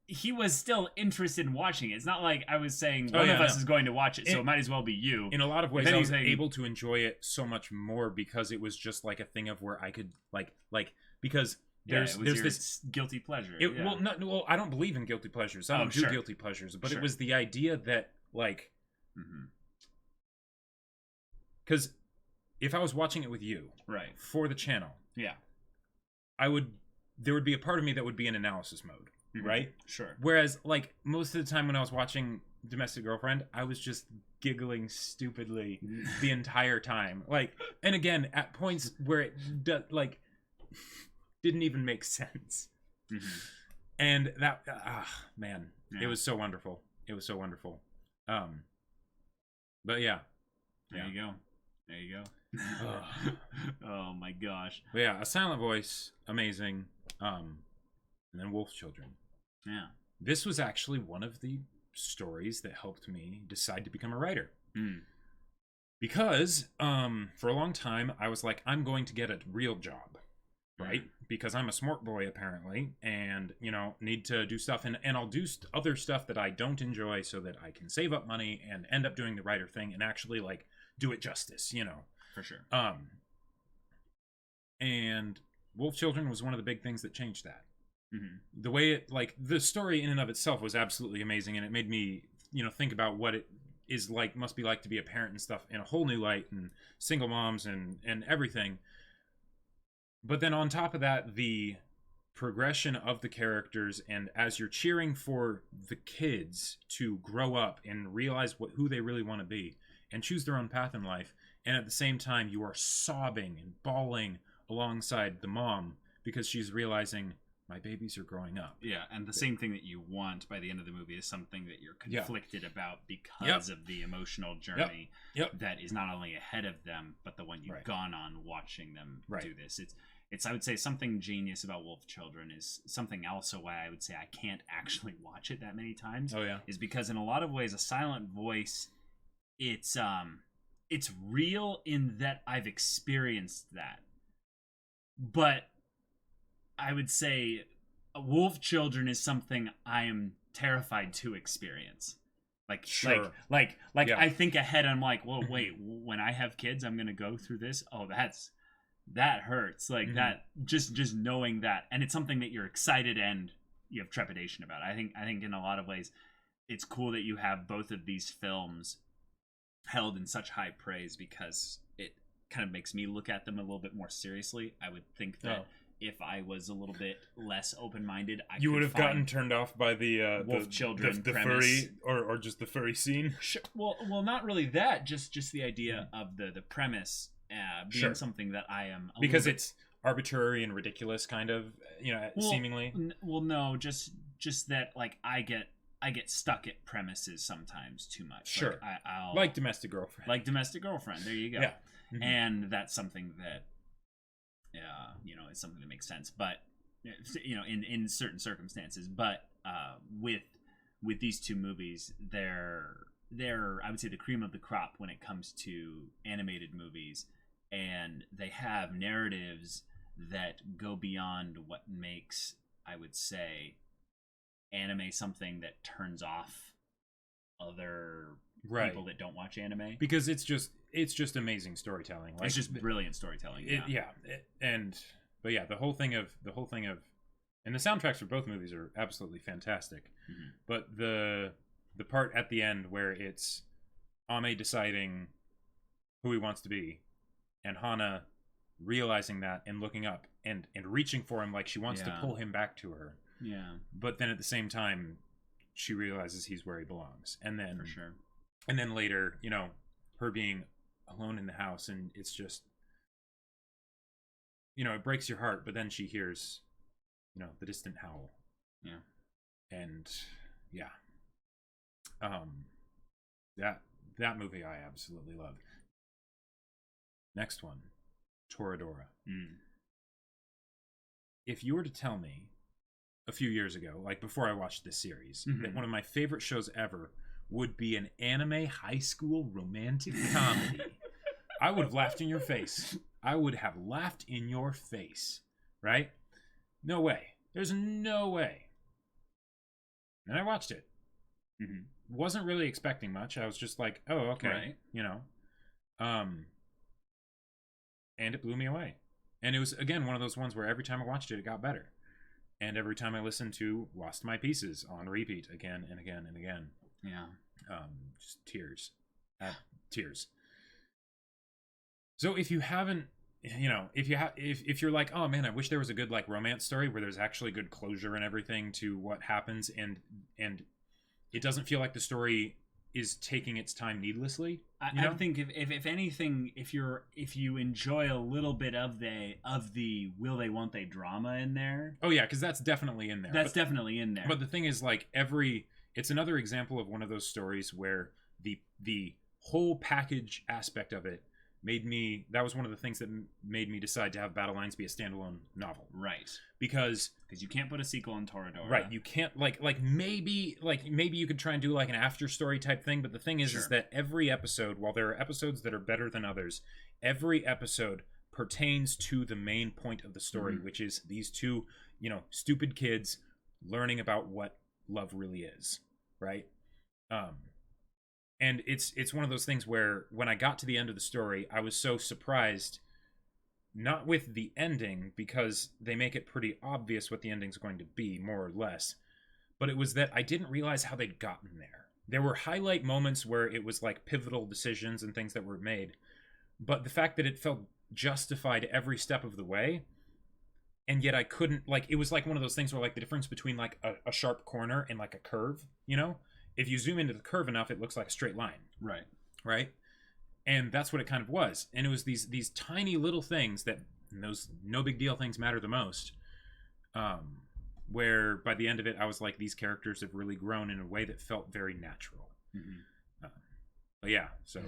he was still interested in watching it. It's not like I was saying one of us is going to watch it, so it might as well be you. In a lot of ways, I was able to enjoy it so much more because it was just like a thing of where I could like because there's this guilty pleasure. Well, I don't believe in guilty pleasures. I don't do guilty pleasures, but it was the idea that like, because if I was watching it with you, right, for the channel, yeah, there would be a part of me that would be in analysis mode. Right? Sure. Whereas, like, most of the time when I was watching Domestic Girlfriend, I was just giggling stupidly the entire time. Like, and again, at points where it didn't even make sense. Mm-hmm. And that, man, Yeah. it was so wonderful. It was so wonderful. But yeah. There you go. Oh my gosh. But yeah, A Silent Voice, amazing. And then Wolf Children. Yeah. This was actually one of the stories that helped me decide to become a writer. Because for a long time I was like, I'm going to get a real job, right? Because I'm a smart boy apparently, and need to do stuff, and I'll do other stuff that I don't enjoy so that I can save up money and end up doing the writer thing and actually like do it justice, For sure. And Wolf Children was one of the big things that changed that. Mm-hmm. The way it, like, the story in and of itself was absolutely amazing, and it made me think about what it must be like to be a parent and stuff in a whole new light, and single moms and everything. But then on top of that, the progression of the characters, and as you're cheering for the kids to grow up and realize who they really want to be and choose their own path in life, and at the same time you are sobbing and bawling alongside the mom because she's realizing, my babies are growing up. Yeah, and the same thing that you want by the end of the movie is something that you're conflicted about because of the emotional journey that is not only ahead of them, but the one you've gone on watching them do this. It's I would say something genius about Wolf Children is something also why I would say I can't actually watch it that many times. Oh yeah. Is because in a lot of ways, A Silent Voice, it's real in that I've experienced that. But I would say Wolf Children is something I am terrified to experience. Like, sure. like I think ahead. I'm like, well, wait, when I have kids, I'm gonna go through this. Oh, that hurts. Like that, just knowing that, and it's something that you're excited and you have trepidation about. I think in a lot of ways, it's cool that you have both of these films held in such high praise because it kind of makes me look at them a little bit more seriously. I would think that. If I was a little bit less open-minded, you would have gotten turned off by the Wolf Children the furry or just the furry scene. Sure. Well, not really that. Just the idea of the premise being something that I am because it's arbitrary and ridiculous, kind of, seemingly. Well, no, just that like I get stuck at premises sometimes too much. Sure, I'll like Domestic Girlfriend. There you go. Yeah, and that's something that. It's something that makes sense, but in certain circumstances. But with these two movies, they're I would say the cream of the crop when it comes to animated movies, and they have narratives that go beyond what makes, I would say, anime something that turns off other people that don't watch anime, because it's just amazing storytelling. Like, it's just brilliant storytelling. But the whole thing of and the soundtracks for both movies are absolutely fantastic. Mm-hmm. But the part at the end where it's Ame deciding who he wants to be, and Hana realizing that and looking up and reaching for him like she wants to pull him back to her. Yeah. But then at the same time, she realizes he's where he belongs, and then for sure. And then later, her being alone in the house, and it's just, it breaks your heart, but then she hears, the distant howl. Yeah. And that movie I absolutely love. Next one, Toradora. If you were to tell me a few years ago, like before I watched this series, that one of my favorite shows ever would be an anime high school romantic comedy, I would have laughed in your face. I would have laughed in your face, right? No way. There's no way. And I watched it. Wasn't really expecting much. I was just like, oh, okay. Right. And it blew me away. And it was, again, one of those ones where every time I watched it, it got better. And every time I listened to Lost My Pieces on repeat again and again and again. Yeah. Just tears. Tears. So if you haven't, if you're like, oh man, I wish there was a good like romance story where there's actually good closure and everything to what happens, and it doesn't feel like the story is taking its time needlessly. You know? I think if anything, if you enjoy a little bit of the will they won't they drama in there, Oh yeah, because that's definitely in there. that's definitely in there. But the thing is, like, it's another example of one of those stories where the whole package aspect of it that was one of the things that made me decide to have Battle Lines be a standalone novel. Right. Because you can't put a sequel in Toradora. Right, you can't like maybe you could try and do like an after story type thing, but the thing is that every episode, while there are episodes that are better than others, every episode pertains to the main point of the story, which is these two, stupid kids learning about what love really is, right? And it's one of those things where when I got to the end of the story, I was so surprised, not with the ending, because they make it pretty obvious what the ending's going to be, more or less, but it was that I didn't realize how they'd gotten there. There were highlight moments where it was like pivotal decisions and things that were made, but the fact that it felt justified every step of the way, and yet I couldn't, like, it was like one of those things where, like, the difference between like a sharp corner and like a curve, if you zoom into the curve enough, it looks like a straight line. Right. And that's what it kind of was. And it was these tiny little things that, those no big deal things matter the most, where by the end of it, I was like, these characters have really grown in a way that felt very natural. But yeah, so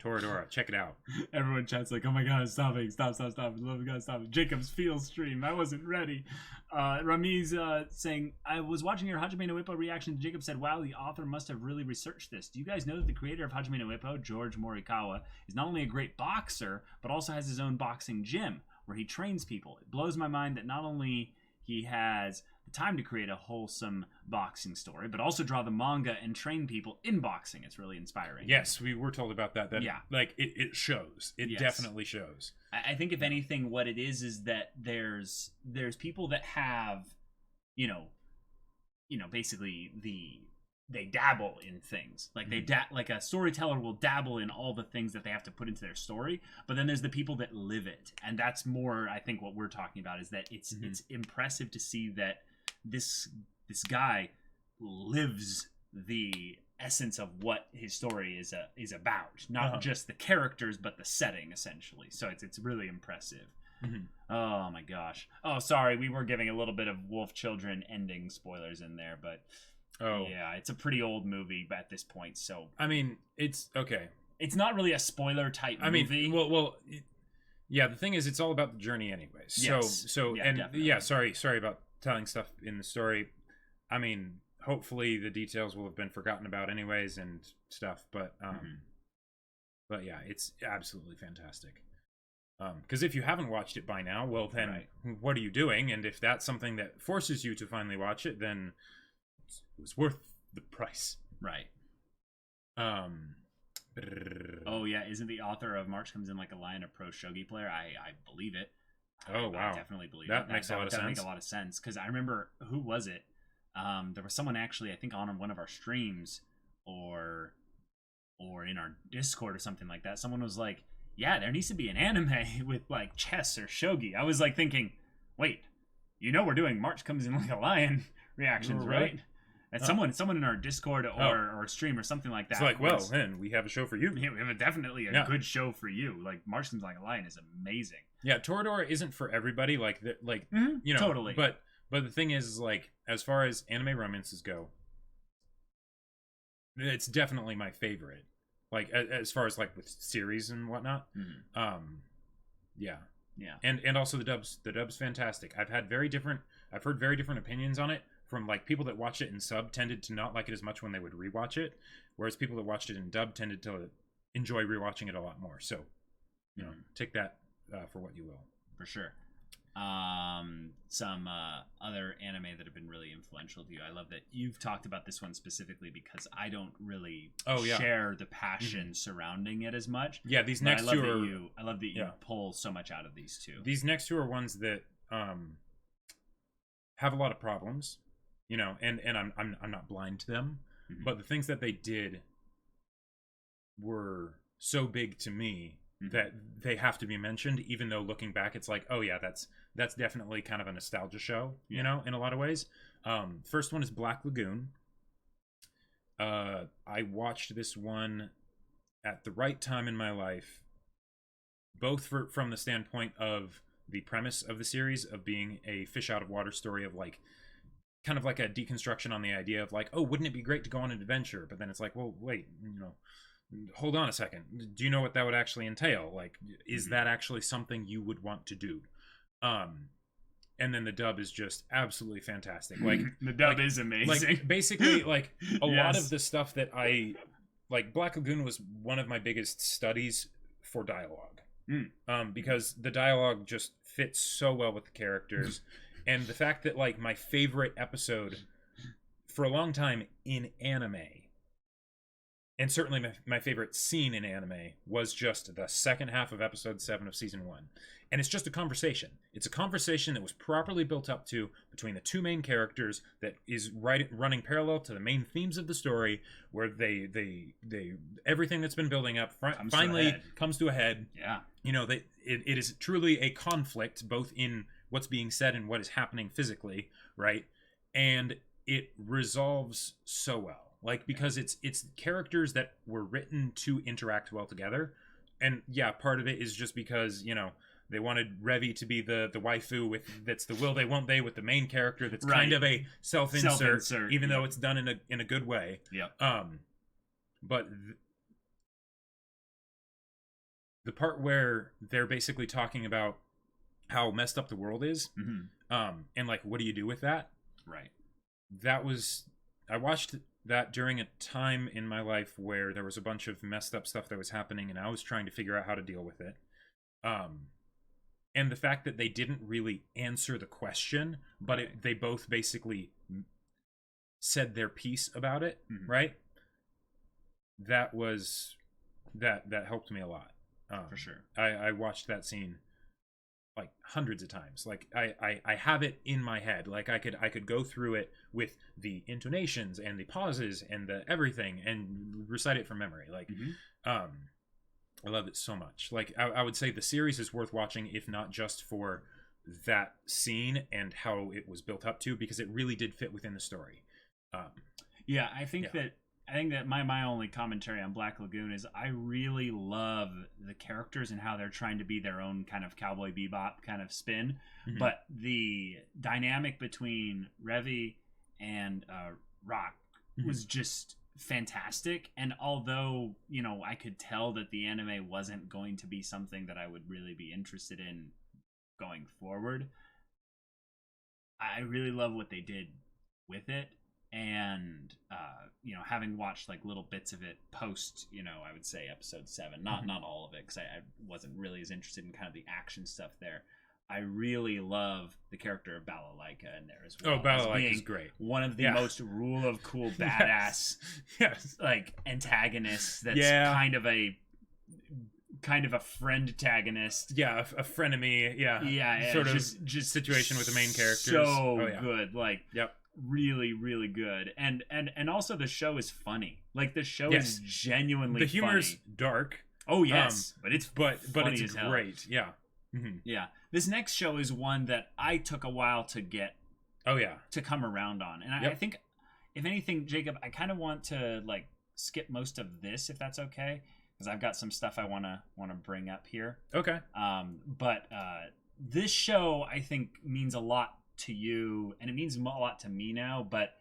Toradora, check it out. Everyone chats like, "Oh my god, stop it! Stop! Oh my god, stop it!" Jacob's feel stream. I wasn't ready. Ramiz saying, "I was watching your Hajime no Ippo reaction. Jacob said, wow, the author must have really researched this. Do you guys know that the creator of Hajime no Ippo, George Morikawa, is not only a great boxer, but also has his own boxing gym where he trains people? It blows my mind that not only he has the time to create a wholesome boxing story, but also draw the manga and train people in boxing. It's really inspiring." Yes, we were told about that. Like, it shows. It definitely shows. I think if anything, what it is that there's people that have, basically they dabble in things. Like like a storyteller will dabble in all the things that they have to put into their story, but then there's the people that live it. And that's more, I think, what we're talking about, is that it's impressive to see that this guy lives the essence of what his story is about, not just the characters, but the setting, essentially. So it's really impressive. Oh my gosh. Oh, sorry, we were giving a little bit of Wolf Children ending spoilers in there, but yeah, it's a pretty old movie at this point. So I mean, it's okay. It's not really a spoiler type movie. Well, yeah. The thing is, it's all about the journey, anyways. Yes. So Yeah, and definitely. yeah, sorry about telling stuff in the story. I mean, hopefully the details will have been forgotten about, anyways, and stuff. But but yeah, it's absolutely fantastic. Because if you haven't watched it by now, well, then what are you doing? And if that's something that forces you to finally watch it, then it was worth the price. Right. Oh yeah, isn't the author of March Comes in Like a Lion a pro shogi player? I believe it. Oh wow, I definitely believe that it. Makes a lot of sense. That makes a lot of sense, because I remember, who was it? There was someone actually, I think, on one of our streams or in our Discord or something like that. Someone was like, "Yeah, there needs to be an anime with like chess or shogi." I was like thinking, wait, we're doing March Comes in Like a Lion reactions, right? And someone in our Discord or stream or something like that. It's like, well, then we have a show for you. Yeah, we have definitely a good show for you. Like, March Comes in Like a Lion is amazing. Yeah, Toradora isn't for everybody. Totally. But the thing is, like, as far as anime romances go, it's definitely my favorite. Like, as far as like with series and whatnot. Yeah. And also the dub's fantastic. I've heard very different opinions on it from like people that watched it in sub tended to not like it as much when they would rewatch it, whereas people that watched it in dub tended to enjoy rewatching it a lot more. So, take that for what you will. For sure. Some other anime that have been really influential to you. I love that you've talked about this one specifically because I don't really share the passion surrounding it as much. Yeah, these next two are... I love that you pull so much out of these two. These next two are ones that have a lot of problems, and I'm not blind to them, but the things that they did were so big to me that they have to be mentioned, even though looking back it's like, oh yeah, that's definitely kind of a nostalgia show, in a lot of ways. First one is Black Lagoon. I watched this one at the right time in my life, both from the standpoint of the premise of the series of being a fish out of water story of like kind of like a deconstruction on the idea of like, oh, wouldn't it be great to go on an adventure? But then it's like, well, wait, hold on a second. Do you know what that would actually entail? Like, is that actually something you would want to do? And then the dub is just absolutely fantastic. Like the dub is amazing. Like basically, like a lot of the stuff that I like, Black Lagoon was one of my biggest studies for dialogue, because the dialogue just fits so well with the characters, and the fact that like my favorite episode for a long time in anime, and certainly my favorite scene in anime, was just the second half of episode 7 of season 1. And it's just a conversation. It's a conversation that was properly built up to between the two main characters that is running parallel to the main themes of the story, where they everything that's been building up finally comes to a head. Yeah. It is truly a conflict, both in what's being said and what is happening physically, right? And it resolves so well. Like, because it's characters that were written to interact well together. And yeah, part of it is just because, they wanted Revy to be the waifu that's the will they won't they with the main character that's kind of a self-insert, even though it's done in a good way. Yeah. But the part where they're basically talking about how messed up the world is, and like, what do you do with that? Right. I watched that during a time in my life where there was a bunch of messed up stuff that was happening, and I was trying to figure out how to deal with it. And the fact that they didn't really answer the question, but they both basically said their piece about it, right? That helped me a lot. For sure. I watched that scene like hundreds of times. Like I have it in my head. Like I could go through it with the intonations and the pauses and the everything and recite it from memory. Like I love it so much. Like I would say the series is worth watching, if not just for that scene and how it was built up to, because it really did fit within the story. I think that my only commentary on Black Lagoon is I really love the characters and how they're trying to be their own kind of Cowboy Bebop kind of spin. But the dynamic between Revy and Rock was just fantastic. And although, I could tell that the anime wasn't going to be something that I would really be interested in going forward, I really love what they did with it. And having watched like little bits of it post, I would say episode 7, not all of it, because I wasn't really as interested in kind of the action stuff there. I really love the character of Balalaika in there as well. Oh, Balalaika is great. One of the most rule of cool badass like antagonists. That's kind of a friend antagonist. Yeah, a frenemy. Yeah. Sort of just situation with the main characters. So good. Like, really, really good. And also the show is funny. Like, the show is genuinely funny. The humor's dark. Oh yes, but it's great. Yeah. Yeah. This next show is one that I took a while to get to come around on. And I think, if anything, Jacob, I kind of want to like skip most of this, if that's okay, because I've got some stuff I want to bring up here. Okay. But this show, I think, means a lot to you, and it means a lot to me now, but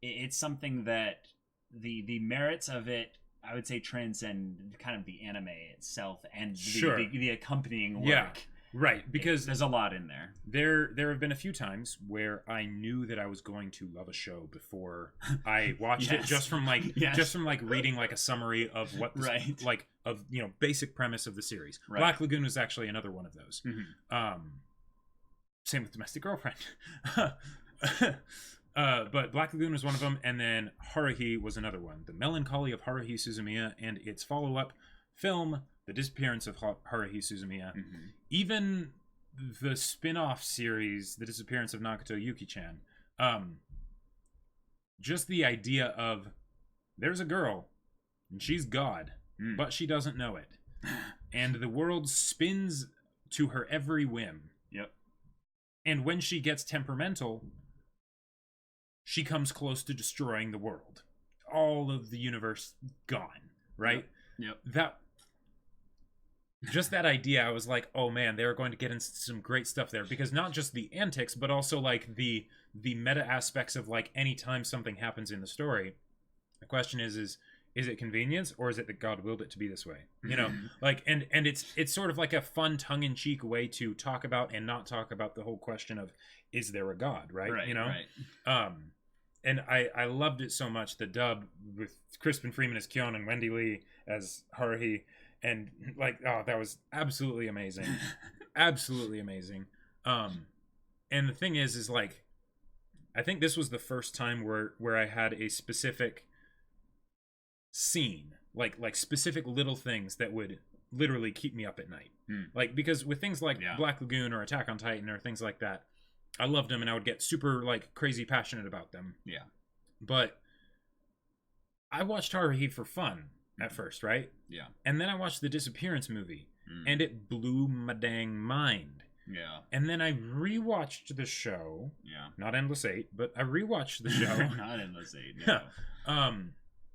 it's something that the merits of it, I would say, transcend kind of the anime itself and the accompanying work. Yeah. Right, because there's a lot in there. There have been a few times where I knew that I was going to love a show before I watched it, just from reading like a summary of what basic premise of the series. Right. Black Lagoon was actually another one of those. Same with Domestic Girlfriend. But Black Lagoon was one of them, and then Haruhi was another one. The Melancholy of Haruhi Suzumiya and its follow-up film, The Disappearance of Haruhi Suzumiya. Even the spin-off series, The Disappearance of Nagato Yuki-chan. Just the idea of, there's a girl, and she's God, but she doesn't know it. And the world spins to her every whim. Yep. And when she gets temperamental, she comes close to destroying the world. all of the universe gone, right? Yep. That just that idea, I was like, oh man, they're going to get into some great stuff there, because not just the antics, but also like the meta aspects of like anytime something happens in the story, the question is it convenience, or is it that God willed it to be this way? You know, like, and it's sort of like a fun tongue-in-cheek way to talk about and not talk about the whole question of, is there a God, right? You know, right. And I loved it so much. The dub with Crispin Freeman as Kyon and Wendy Lee as Haruhi, and like, oh, that was absolutely amazing, absolutely amazing. And the thing is like, I think this was the first time where I had a specific scene, like specific little things that would literally keep me up at night. Like, because with things like Black Lagoon or Attack on Titan or things like that, I loved them and I would get super like crazy passionate about them. Yeah. But I watched Haruhi for fun at first, right? Yeah. And then I watched the Disappearance movie and it blew my dang mind. Yeah. And then I rewatched the show. Yeah. Not Endless 8, but I rewatched the show. Not Endless 8. No.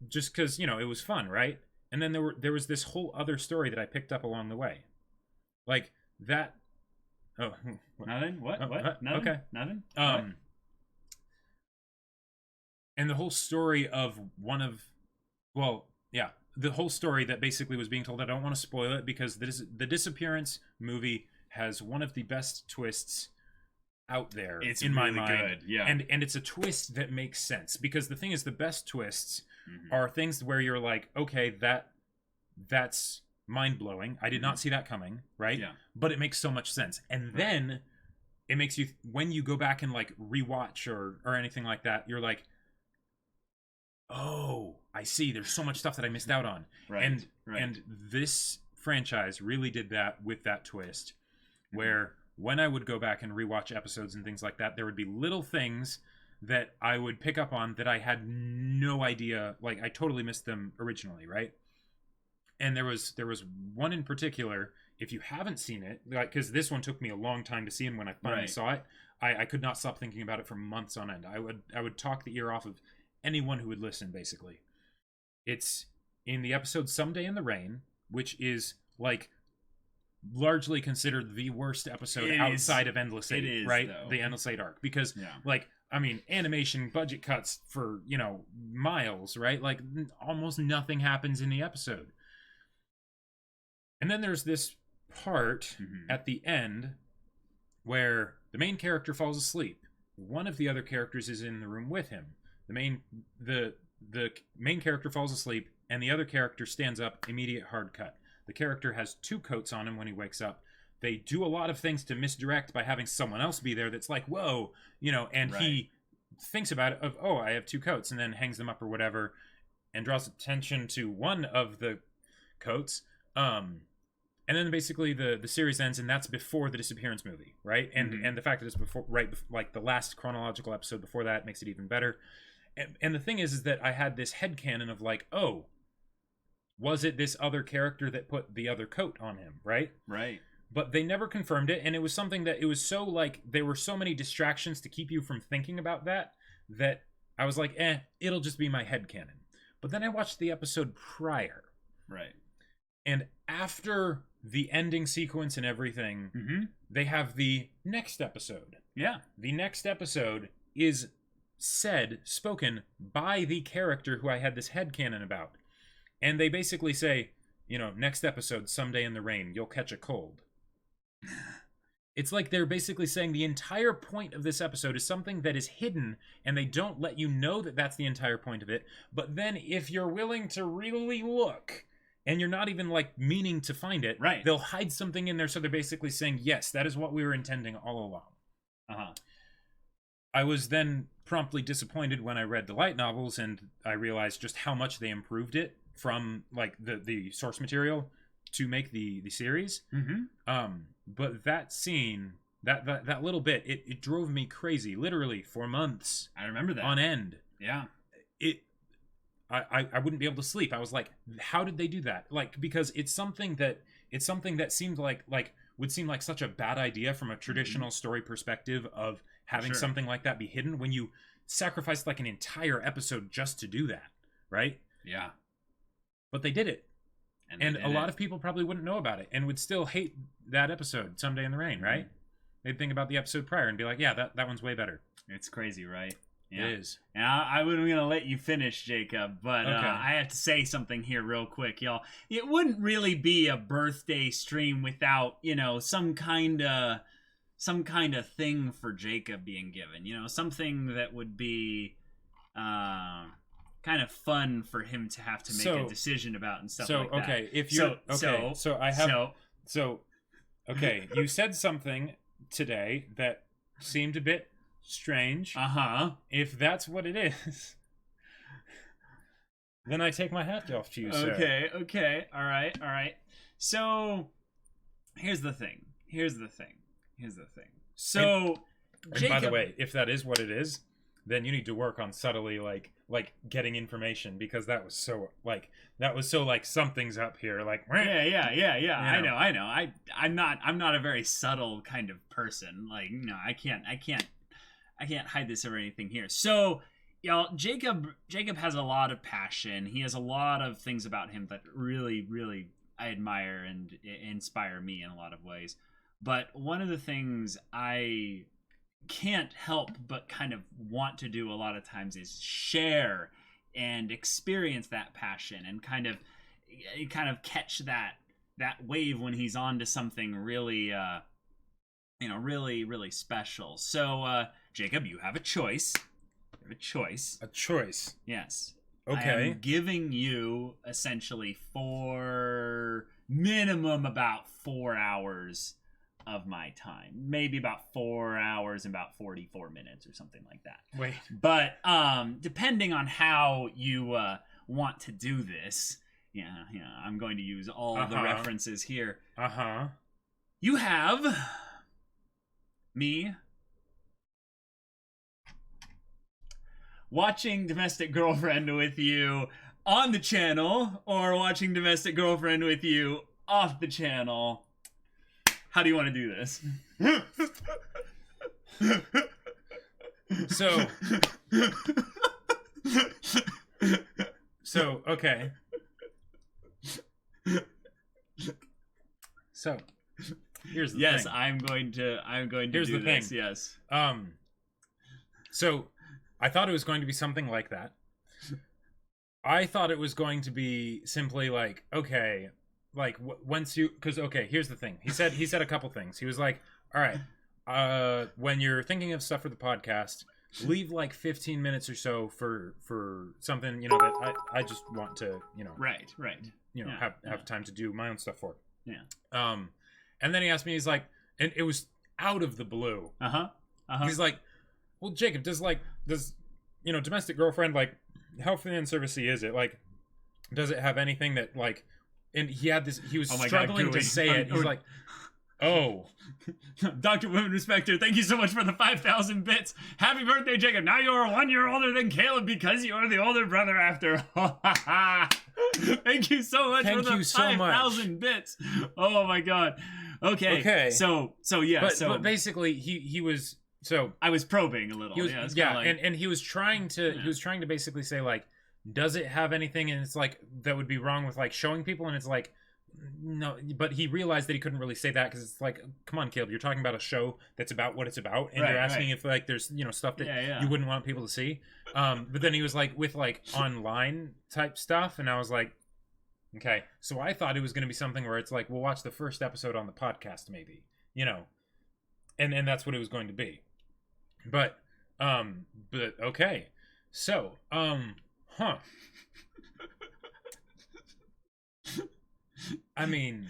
Just because, you know, it was fun, right? And then there was this whole other story that I picked up along the way, like that. Oh, nothing. What? Nothing. Okay. Nothing. And the whole story of the whole story that basically was being told. I don't want to spoil it, because the Disappearance movie has one of the best twists out there. It's in really my mind. good. Yeah. And it's a twist that makes sense, because the thing is, the best twists are things where you're like, okay, that's mind-blowing. I did not see that coming, right? Yeah. But it makes so much sense. And then it makes you, when you go back and like rewatch or anything like that, you're like, oh, I see. There's so much stuff that I missed out on. Right. And this franchise really did that with that twist, where when I would go back and rewatch episodes and things like that, there would be little things that I would pick up on that I had no idea. Like, I totally missed them originally, right? And there was one in particular. If you haven't seen it, like, because this one took me a long time to see, and when I finally saw it, I could not stop thinking about it for months on end. I would talk the ear off of anyone who would listen. Basically, it's in the episode "Someday in the Rain," which is like largely considered the worst episode outside of Endless 8, right? Though. The Endless 8 arc, because like, I mean, animation budget cuts for, you know, miles, right? Like, almost nothing happens in the episode. And then there's this part at the end where the main character falls asleep. One of the other characters is in the room with him. The main character falls asleep, and the other character stands up. Immediate hard cut. The character has 2 coats on him when he wakes up. They do a lot of things to misdirect by having someone else be there that's like, whoa, you know, and he thinks about it of, oh, I have 2 coats, and then hangs them up or whatever, and draws attention to one of the coats. And then basically the series ends, and that's before the Disappearance movie, right? And the fact that it's before, like the last chronological episode before that makes it even better. And the thing is that I had this headcanon of like, oh, was it this other character that put the other coat on him, right? Right. But they never confirmed it, and it was something that it was so like, there were so many distractions to keep you from thinking about that I was like, it'll just be my headcanon. But then I watched the episode prior. Right. And after the ending sequence and everything, they have the next episode. Yeah. The next episode is spoken by the character who I had this headcanon about. And they basically say, you know, next episode, Someday in the Rain, you'll catch a cold. It's like they're basically saying the entire point of this episode is something that is hidden, and they don't let you know that that's the entire point of it. But then if you're willing to really look, and you're not even like meaning to find it, they'll hide something in there. So they're basically saying, yes, that is what we were intending all along. I was then promptly disappointed when I read the light novels, and I realized just how much they improved it from like the source material to make the series. But that scene, that little bit, it drove me crazy, literally for months. I remember that on end. Yeah. I wouldn't be able to sleep. I was like, how did they do that? Like, because it's something that seemed like would seem like such a bad idea from a traditional story perspective of having something like that be hidden, when you sacrifice like an entire episode just to do that, right? Yeah. But they did it. they And did a lot it. of people probably wouldn't know about it and would still hate that episode, Someday in the Rain, right? Mm-hmm. They'd think about the episode prior and be like, yeah, that one's way better. It's crazy, right? It is. And I wasn't going to let you finish, Jacob, but Okay. I have to say something here real quick, y'all. It wouldn't really be a birthday stream without, some kind of thing for Jacob being given. Something that would be kind of fun for him to have to make a decision about and stuff like that. Okay, if you're okay, you said something today that seemed a bit strange. If that's what it is, then I take my hat off to you, sir. Okay. All right. So, here's the thing. So, And by the way, if that is what it is, then you need to work on subtly like getting information, because that was so like something's up here, like yeah. I know. I'm not a very subtle kind of person. Like, no, I can't hide this or anything here. So, y'all, Jacob has a lot of passion. He has a lot of things about him that really, really I admire and inspire me in a lot of ways. But one of the things I can't help but kind of want to do a lot of times is share and experience that passion and kind of catch that wave when he's on to something really really, really special. So Jacob, you have a choice. A choice. Yes. Okay. I am giving you essentially minimum about 4 hours of my time. Maybe about 4 hours and about 44 minutes or something like that. Wait. But depending on how you want to do this, I'm going to use all the references here. You have me watching Domestic Girlfriend with you on the channel, or watching Domestic Girlfriend with you off the channel. How do you want to do this? Okay. So here's the thing. Yes, I'm going to Here's do the this. thing. Yes. So I thought it was going to be something like that. I thought it was going to be simply like, okay, like once you, because okay, here's the thing. He said a couple things. He was like, all right, when you're thinking of stuff for the podcast, leave like 15 minutes or so for something, that I just want to, right, have time to do my own stuff for. Yeah. And then he asked me, he's like, and it was out of the blue. He's like, well, Jacob, does Domestic Girlfriend, like, how fan servicey is it? Like, does it have anything that, like, and he was struggling to say it. He's like, oh. Dr. Women Respecter, thank you so much for the 5,000 bits. Happy birthday, Jacob. Now you're 1 year older than Caleb because you're the older brother after. Thank you so much for the 5,000 bits. Oh my God. Okay. So yeah. But basically, he was. So I was probing a little. He was, and he was trying to basically say, like, does it have anything? And it's like that would be wrong with like showing people, and it's like, no. But he realized that he couldn't really say that because it's like, come on, Caleb, you're talking about a show that's about what it's about, and you're asking if like there's stuff that you wouldn't want people to see. But then he was like with like online type stuff, and I was like, okay. So I thought it was going to be something where it's like, we'll watch the first episode on the podcast, maybe, and that's what it was going to be. But okay. So, I mean,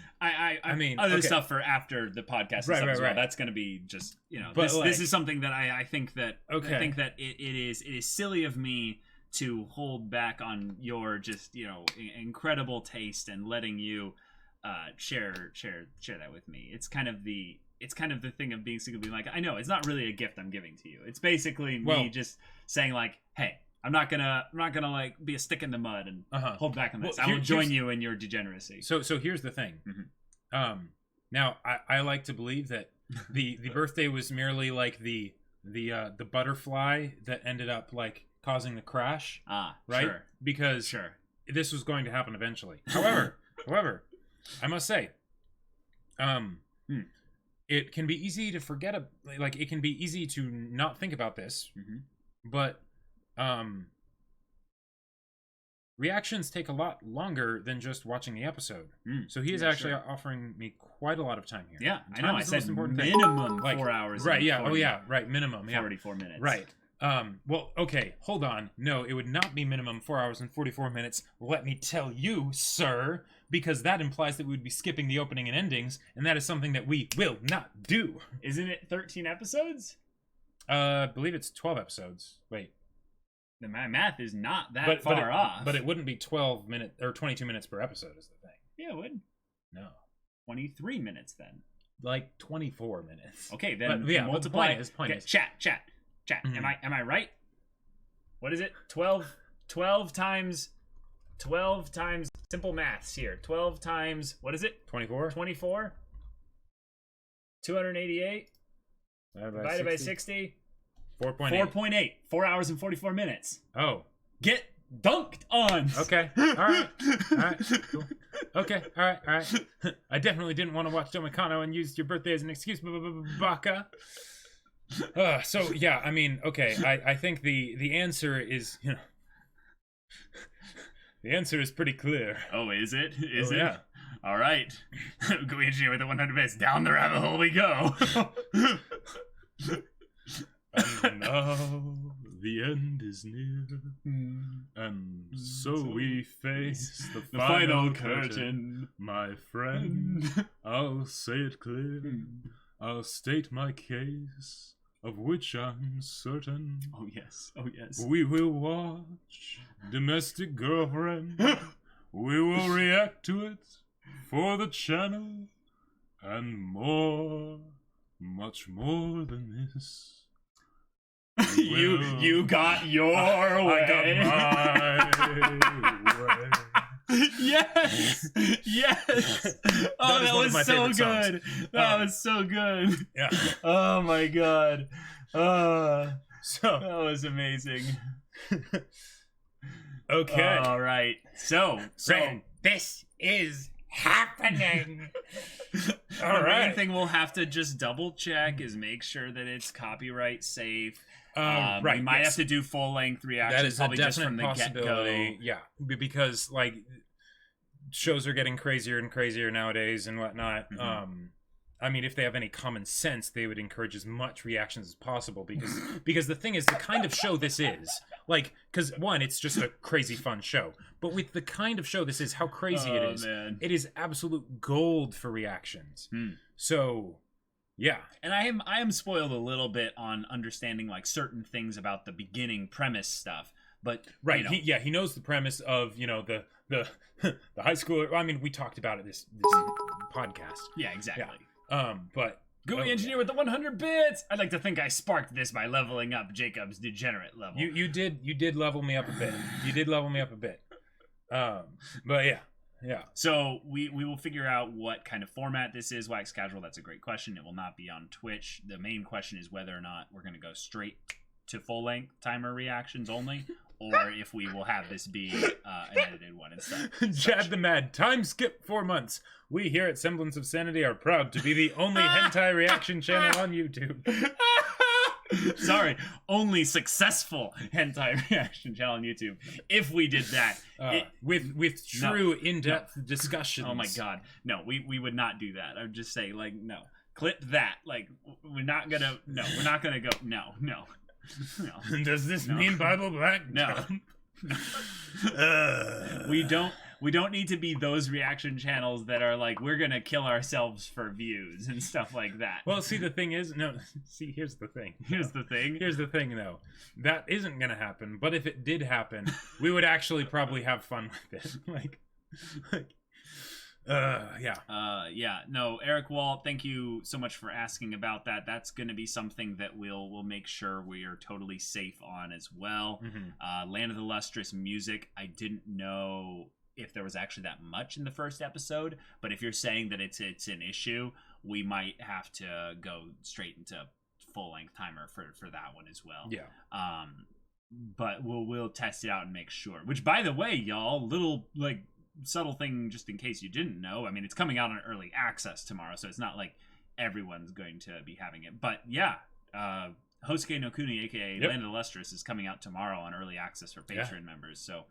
other stuff for after the podcast and stuff as well. That's going to be just, but this is something that I think that it is silly of me to hold back on your just, incredible taste and letting you share that with me. It's kind of the thing of being secretly like, I know it's not really a gift I'm giving to you. It's basically me just saying like, hey, I'm not gonna like be a stick in the mud and hold back on this. I will join you in your degeneracy. So here's the thing. Now I like to believe that the birthday was merely like the butterfly that ended up like causing the crash, right? Sure. Because this was going to happen eventually. However, I must say, it can be easy to forget. It can be easy to not think about this, but reactions take a lot longer than just watching the episode. So he is actually offering me quite a lot of time here. Yeah, I Time know. I is the said most important minimum thing. 4 hours. Right, yeah. 40, Oh, yeah. Right, minimum. Yeah. 44 minutes. Right. Well, okay, hold on. No, it would not be minimum 4 hours and 44 minutes. Let me tell you, sir, because that implies that we would be skipping the opening and endings, and that is something that we will not do. Isn't it 13 episodes? I believe it's 12 episodes. Wait. My math is not that far off. But it wouldn't be 12 minutes or 22 minutes per episode is the thing. Yeah, it would. No. 23 minutes then. Like 24 minutes. Okay, then but, yeah, multiply. But the point is. Chat. Mm-hmm. Am I right? What is it? 12 times simple maths here. 12 times what is it? 24. 288 divided by 60. 4.8. 4.8. 4 hours and 44 minutes. Oh. Get dunked on. Okay. All right. Cool. Okay. All right. I definitely didn't want to watch Domicano and used your birthday as an excuse, Baka. So yeah, I mean, okay. I think the answer is, the answer is pretty clear. Oh, is it? Is it? Yeah. All right. Go engineer with the 100 bits. Down the rabbit hole we go. And now the end is near, and so we face the final curtain. My friend, I'll say it clear. I'll state my case, of which I'm certain. Oh yes. We will watch Domestic Girlfriend. We will react to it for the channel, and more, much more than this. You got your way. I got my way. Yes. Oh, that was so good. That was so good. Yeah. Oh my god. So that was amazing. Okay. All right. So this is happening. All right. The main thing we'll have to just double check is make sure that it's copyright safe. Right. We might have to do full length reactions. That is probably a definite just from the possibility. get-go. Yeah, because like shows are getting crazier and crazier nowadays and whatnot. I mean, if they have any common sense, they would encourage as much reactions as possible because the thing is, the kind of show this is, like, because one, it's just a crazy fun show, but with the kind of show this is, how crazy it is, man. It is absolute gold for reactions. So, yeah. And I am spoiled a little bit on understanding like certain things about the beginning premise stuff, but right, he knows the premise of the the high schooler. I mean, we talked about it this podcast. Yeah, exactly. Yeah. But Gooey engineer with the 100 bits. I'd like to think I sparked this by leveling up Jacob's degenerate level. You did level me up a bit. You did level me up a bit. But yeah. So we will figure out what kind of format this is. Wax Casual. That's a great question. It will not be on Twitch. The main question is whether or not we're going to go straight to full length timer reactions only, or if we will have this be an edited one instead. Chad the Mad, time skip 4 months. We here at Semblance of Sanity are proud to be the only hentai reaction channel on YouTube. Sorry, only successful hentai reaction channel on YouTube. If we did that, with true in-depth discussions. Oh my god, no, we would not do that. I would just say like no, clip that. Like we're not gonna go. No. Does this mean Bible Black? No. We don't need to be those reaction channels that are like we're gonna kill ourselves for views and stuff like that. Well, see, the thing is, here's the thing. Here's the thing, though. That isn't gonna happen. But if it did happen, we would actually probably have fun with it. Yeah. No, Eric Wall, thank you so much for asking about that. That's going to be something that we'll make sure we are totally safe on as well. Land of the Lustrous music, I didn't know if there was actually that much in the first episode, but if you're saying that it's an issue, we might have to go straight into full length timer for that one as well. Yeah. but we'll test it out and make sure. Which, by the way, y'all, little like subtle thing, just in case you didn't know. I mean, it's coming out on early access tomorrow, so it's not like everyone's going to be having it. But yeah, Hosuke no Kuni, aka Land of the Lustrous, is coming out tomorrow on early access for Patreon members. So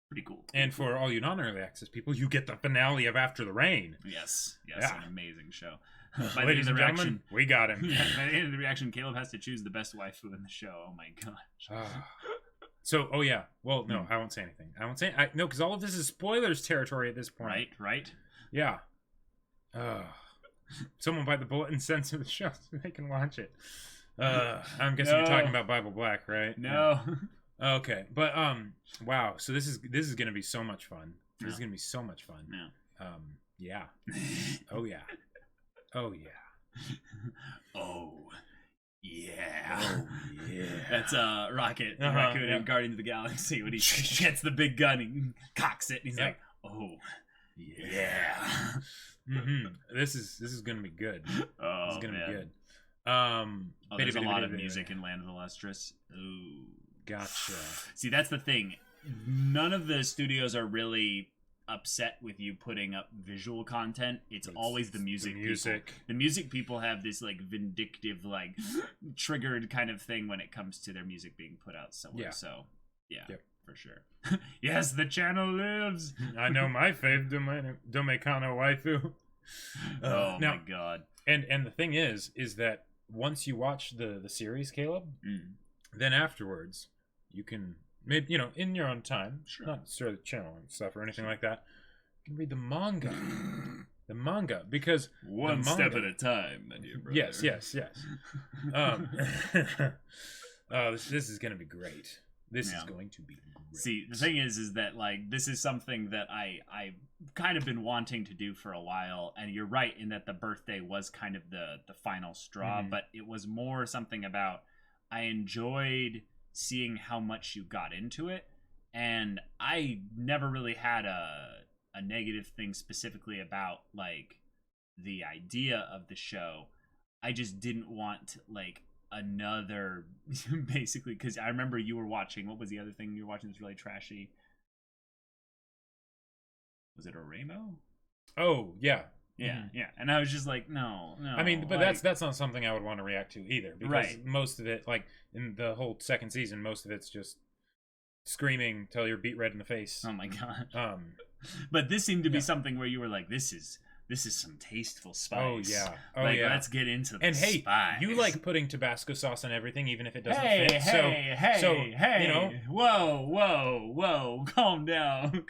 pretty cool. And for all you non-early access people, you get the finale of After the Rain. Yes, Yeah. An amazing show. Ladies and gentlemen, we got him. Yeah, by the end of the reaction, Caleb has to choose the best waifu in the show. Oh my gosh. So, oh yeah. Well, no, I won't say anything. I won't say. No, because all of this is spoilers territory at this point. Right. Yeah. Someone buy the bulletin sent to the show so they can watch it. I'm guessing you're talking about Bible Black, right? No. Yeah. Okay, but wow. So this is gonna be so much fun. This is gonna be so much fun. Yeah. Yeah. Oh yeah. Oh yeah. Oh yeah. Oh yeah. That's Rocket Uh-huh, in Guardians of the Galaxy when he gets the big gun, he cocks it, and he's like, "Oh yeah." This is gonna be good. Oh, This is gonna man. be good. There's a lot of music in Land of the Lustrous. Ooh. Gotcha. See, that's the thing. None of the studios are really upset with you putting up visual content. It's always the music. The music people have this like vindictive, like triggered kind of thing when it comes to their music being put out somewhere. Yeah. So yeah, Yep. for sure. Yes, the channel lives. I know my fave Domekano waifu. Oh now, my god. And the thing is that once you watch the series, Caleb, then afterwards you can maybe in your own time, not necessarily the channel and stuff or anything like that, you can read the manga. The manga, because one step at a time, my dear brother. Yes. This is gonna be great. This is going to be great. See, the thing is that like this is something that I've kind of been wanting to do for a while, and you're right in that the birthday was kind of the final straw, but it was more something about I enjoyed seeing how much you got into it, and I never really had a negative thing specifically about like the idea of the show. I just didn't want like another basically, because I remember you were watching, what was the other thing you were watching that's really trashy? Was it Oremo? Oh yeah. Yeah, and I was just like, no. I mean, but like, that's not something I would want to react to either, because most of it, like in the whole second season, most of it's just screaming till you're beat red in the face. Oh my god. But this seemed to be something where you were like, this is some tasteful spice. Oh like, yeah. Let's get into the and hey, spice. you like putting Tabasco sauce on everything, even if it doesn't hey, fit. Hey, you know, whoa, calm down.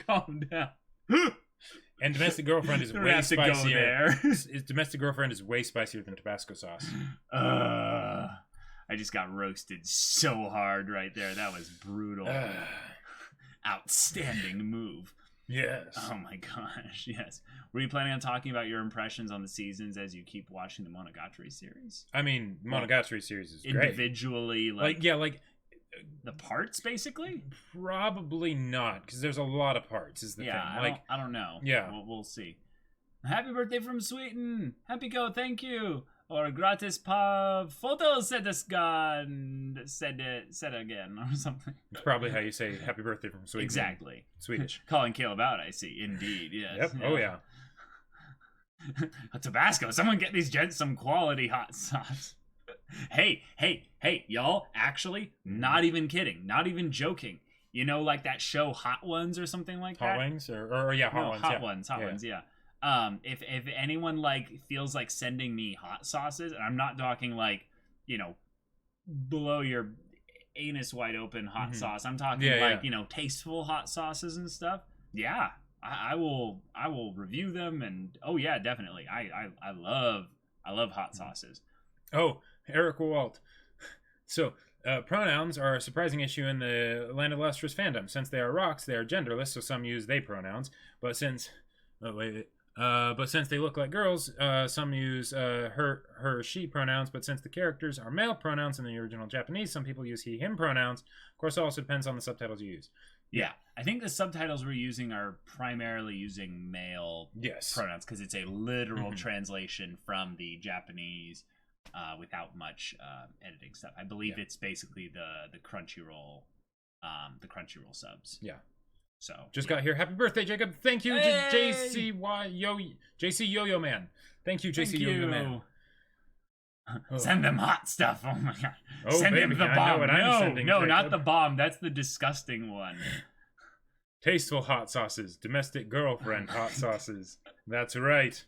And Domestic Girlfriend is Don't way have to go spicier. there. Domestic Girlfriend is way spicier than Tabasco sauce. I just got roasted so hard right there. That was brutal. Outstanding move. Yes. Oh my gosh, yes. Were you planning on talking about your impressions on the seasons as you keep watching the Monogatari series? I mean, Monogatari series is individually, great. Like the parts, basically? Probably not, because there's a lot of parts, is the thing. I don't know. Yeah. We'll see. Happy birthday from Sweden! Happy go, thank you! Or gratis pa photos said again, or something. It's probably how you say happy birthday from Sweden. Exactly. Swedish. Calling Caleb out, I see. Indeed, yes. Yep. Oh, yeah. Tabasco, someone get these gents some quality hot sauce. Hey, y'all, actually, not even kidding, not even joking. You know, like that show Hot Ones or something like that? Hot Wings? Or yeah, Hot Ones. Hot Ones, yeah. If anyone like feels like sending me hot sauces, and I'm not talking like, below your anus wide open hot sauce. I'm talking tasteful hot sauces and stuff. Yeah, I will review them, and oh yeah, definitely. I love hot sauces. Oh, Eric Walt. So, pronouns are a surprising issue in the Land of Lustrous fandom. Since they are rocks, they are genderless, so some use they pronouns. But since they look like girls, some use her, she pronouns. But since the characters are male pronouns in the original Japanese, some people use he, him pronouns. Of course, it also depends on the subtitles you use. Yeah, I think the subtitles we're using are primarily using male pronouns because it's a literal translation from the Japanese. without much editing stuff. I believe Yeah. it's basically the Crunchyroll subs. Yeah. So Just got here. Happy birthday, Jacob. Thank you, Hey! JC Yo-Yo Man. Thank you, JC Yo-Yo Man. Oh. Send them hot stuff. Oh my god. Oh, Send baby, them the I know bomb. what I'm No, sending, no, not Jacob. the bomb. That's the disgusting one. Tasteful hot sauces. Domestic girlfriend hot sauces. That's right.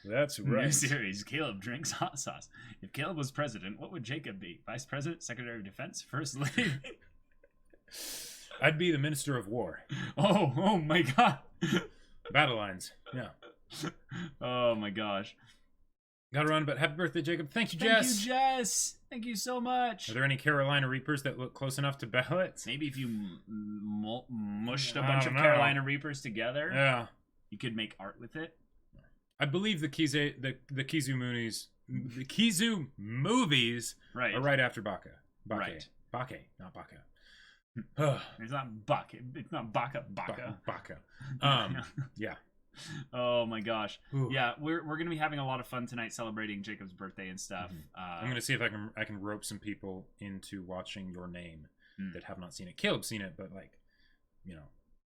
That's New right. series. Caleb drinks hot sauce. If Caleb was president, what would Jacob be? Vice president, secretary of defense, first lady? I'd be the Minister of War. Oh my god. Battle lines. Yeah. Oh my gosh. Got to run, but happy birthday, Jacob. Thank you, Thank Jess. you, Jess. Thank you so much. Are there any Carolina Reapers that look close enough to ballots? Maybe if you mushed a I bunch don't of know. Carolina Reapers together, Yeah. you could make art with it. I believe the Kizu movies Right. are right after Baka. Bake. Right. Bake, not Baka. It's not Baka. It's not Baka. Baka. Yeah. Oh my gosh. Ooh. Yeah, we're gonna be having a lot of fun tonight celebrating Jacob's birthday and stuff. I'm gonna see if I can rope some people into watching Your Name that have not seen it. Caleb's seen it, but like,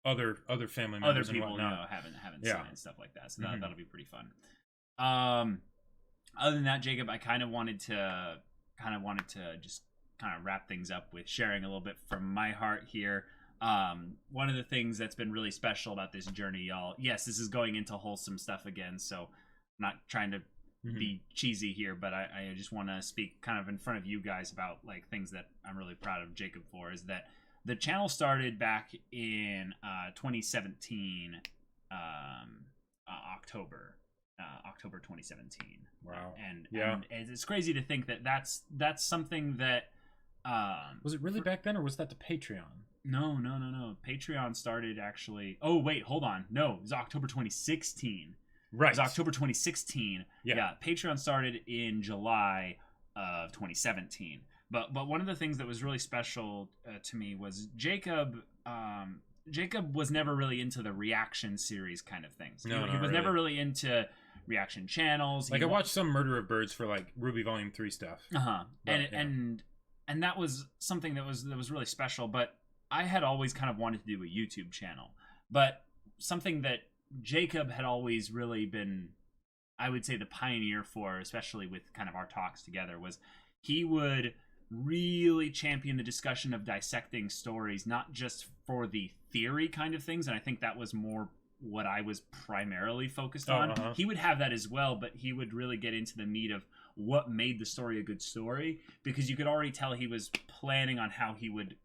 other family members other people and whatnot. haven't Yeah. seen it and stuff like that. So that'll be pretty fun. Other than that, Jacob, I kind of wanted to just kind of wrap things up with sharing a little bit from my heart here. One of the things that's been really special about this journey, y'all. Yes, this is going into wholesome stuff again, so I'm not trying to be cheesy here, but I just want to speak kind of in front of you guys about like things that I'm really proud of Jacob for. Is that the channel started back in 2017, October 2017. Wow. And Yeah. and it's crazy to think that that's something that Was it really back then, or was that the Patreon? no. Patreon started actually. Oh wait, hold on. No, it was October 2016. Right. It was October 2016. Yeah. Patreon started in July of 2017. But one of the things that was really special to me was Jacob. Jacob was never really into the reaction series kind of things. No, he not was never really into reaction channels. Like I watched some Murder of Birds for like Ruby Volume 3 stuff. And that was something that was really special. But I had always kind of wanted to do a YouTube channel. But something that Jacob had always really been, I would say, the pioneer for, especially with kind of our talks together, was he would really champion the discussion of dissecting stories, not just for the theory kind of things. And I think that was more what I was primarily focused on. He would have that as well, but he would really get into the meat of what made the story a good story, because you could already tell he was planning on how he would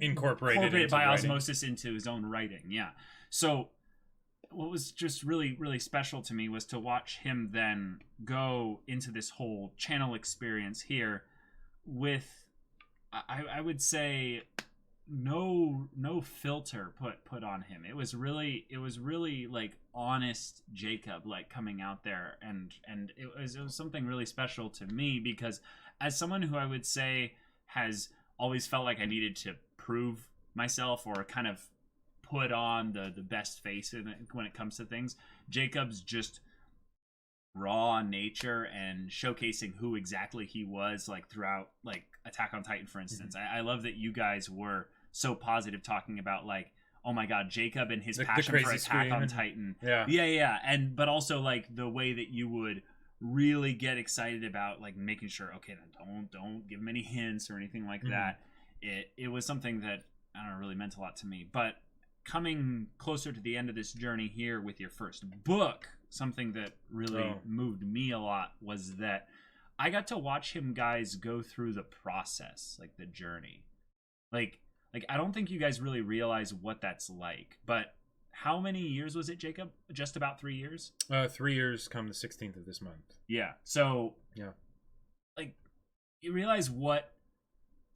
Incorporate it by writing. osmosis into his own writing. Yeah. So what was just really, really special to me was to watch him then go into this whole channel experience here with, I would say, no filter put on him. It was really like honest Jacob, like coming out there, and it was something really special to me, because as someone who I would say has always felt like I needed to prove myself or kind of put on the best face when it comes to things, Jacob's just raw nature and showcasing who exactly he was, like throughout like Attack on Titan, for instance. I love that you guys were so positive talking about like, oh my god, Jacob and his passion for Attack on Titan. Yeah. And but also like the way that you would really get excited about like making sure, okay, then don't give him any hints or anything like that. It was something that, I don't know, really meant a lot to me. But coming closer to the end of this journey here with your first book, something that really moved me a lot was that I got to watch him guys go through the process, like the journey. Like I don't think you guys really realize what that's like. But how many years was it, Jacob? Just about 3 years? 3 years come the 16th of this month. Yeah. So yeah, like you realize what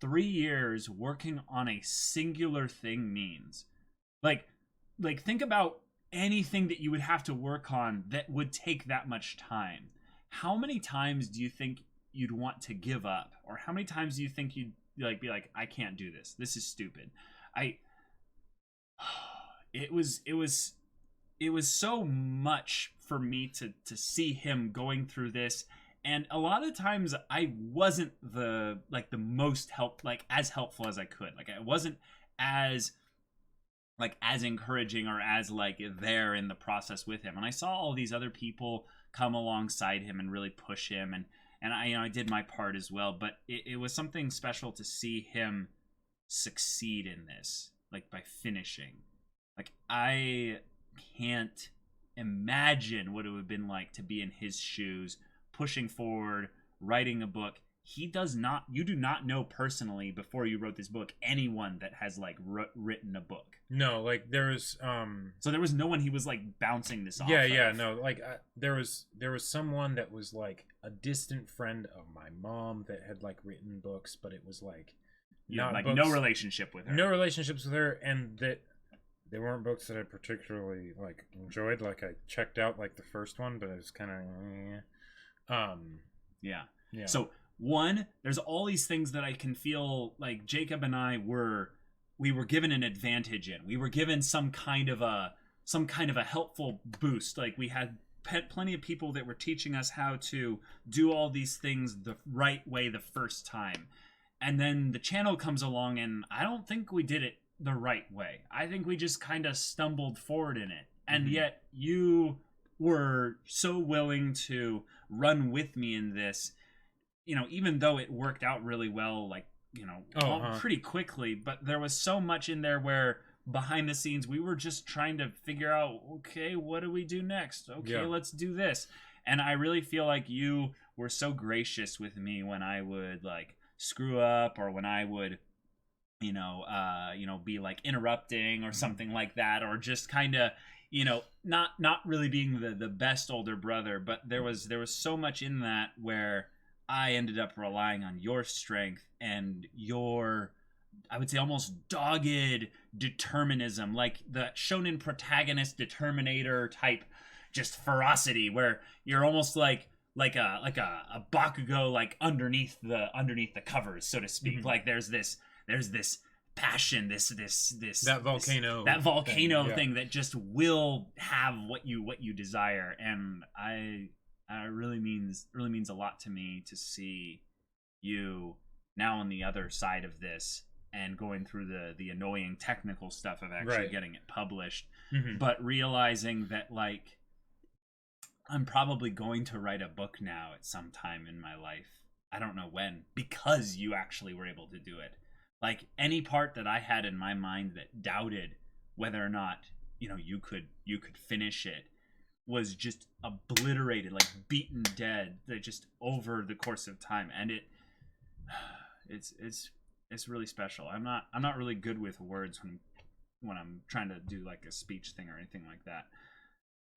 3 years working on a singular thing means. Like think about anything that you would have to work on that would take that much time. How many times do you think you'd want to give up? Or how many times do you think you'd like be like, I can't do this. This is stupid. It was so much for me to see him going through this And a lot of times I wasn't the most as helpful as I could. Like I wasn't as as encouraging or as there in the process with him. And I saw all these other people come alongside him and really push him, and I did my part as well. But it was something special to see him succeed in this, by finishing. I can't imagine what it would have been like to be in his shoes, pushing forward, writing a book. You do not know personally before you wrote this book anyone that has written a book. No, there was so there was no one he was bouncing this off. Yeah, no, there was someone that was a distant friend of my mom that had written books, but it was not books, no relationship with her. No relationships with her, and that they weren't books that I particularly enjoyed. I checked out the first one, but it was kind of yeah. So one, there's all these things that I can feel Jacob and I were given an advantage in. We were given some kind of a helpful boost. We had plenty of people that were teaching us how to do all these things the right way the first time. And then the channel comes along, and I don't think we did it the right way. I think we just kind of stumbled forward in it. And yet you were so willing to run with me in this, even though it worked out really well, pretty quickly. But there was so much in there where behind the scenes we were just trying to figure out, okay, what do we do next? Okay, let's do this. And I really feel like you were so gracious with me when I would screw up, or when I would be interrupting or something like that, or just kind of not really being the best older brother. But there was so much in that where I ended up relying on your strength and your, I would say, almost dogged determinism, the shonen protagonist determinator type, just ferocity, where you're almost like a Bakugo underneath the covers, so to speak. There's this passion, this that volcano thing that just will have what you desire. And it really means a lot to me to see you now on the other side of this and going through the annoying technical stuff of actually getting it published, but realizing that I'm probably going to write a book now at some time in my life. I don't know when, because you actually were able to do it. Any part that I had in my mind that doubted whether or not you could finish it was just obliterated, beaten dead, just over the course of time. And it's really special. I'm not really good with words when I'm trying to do a speech thing or anything like that.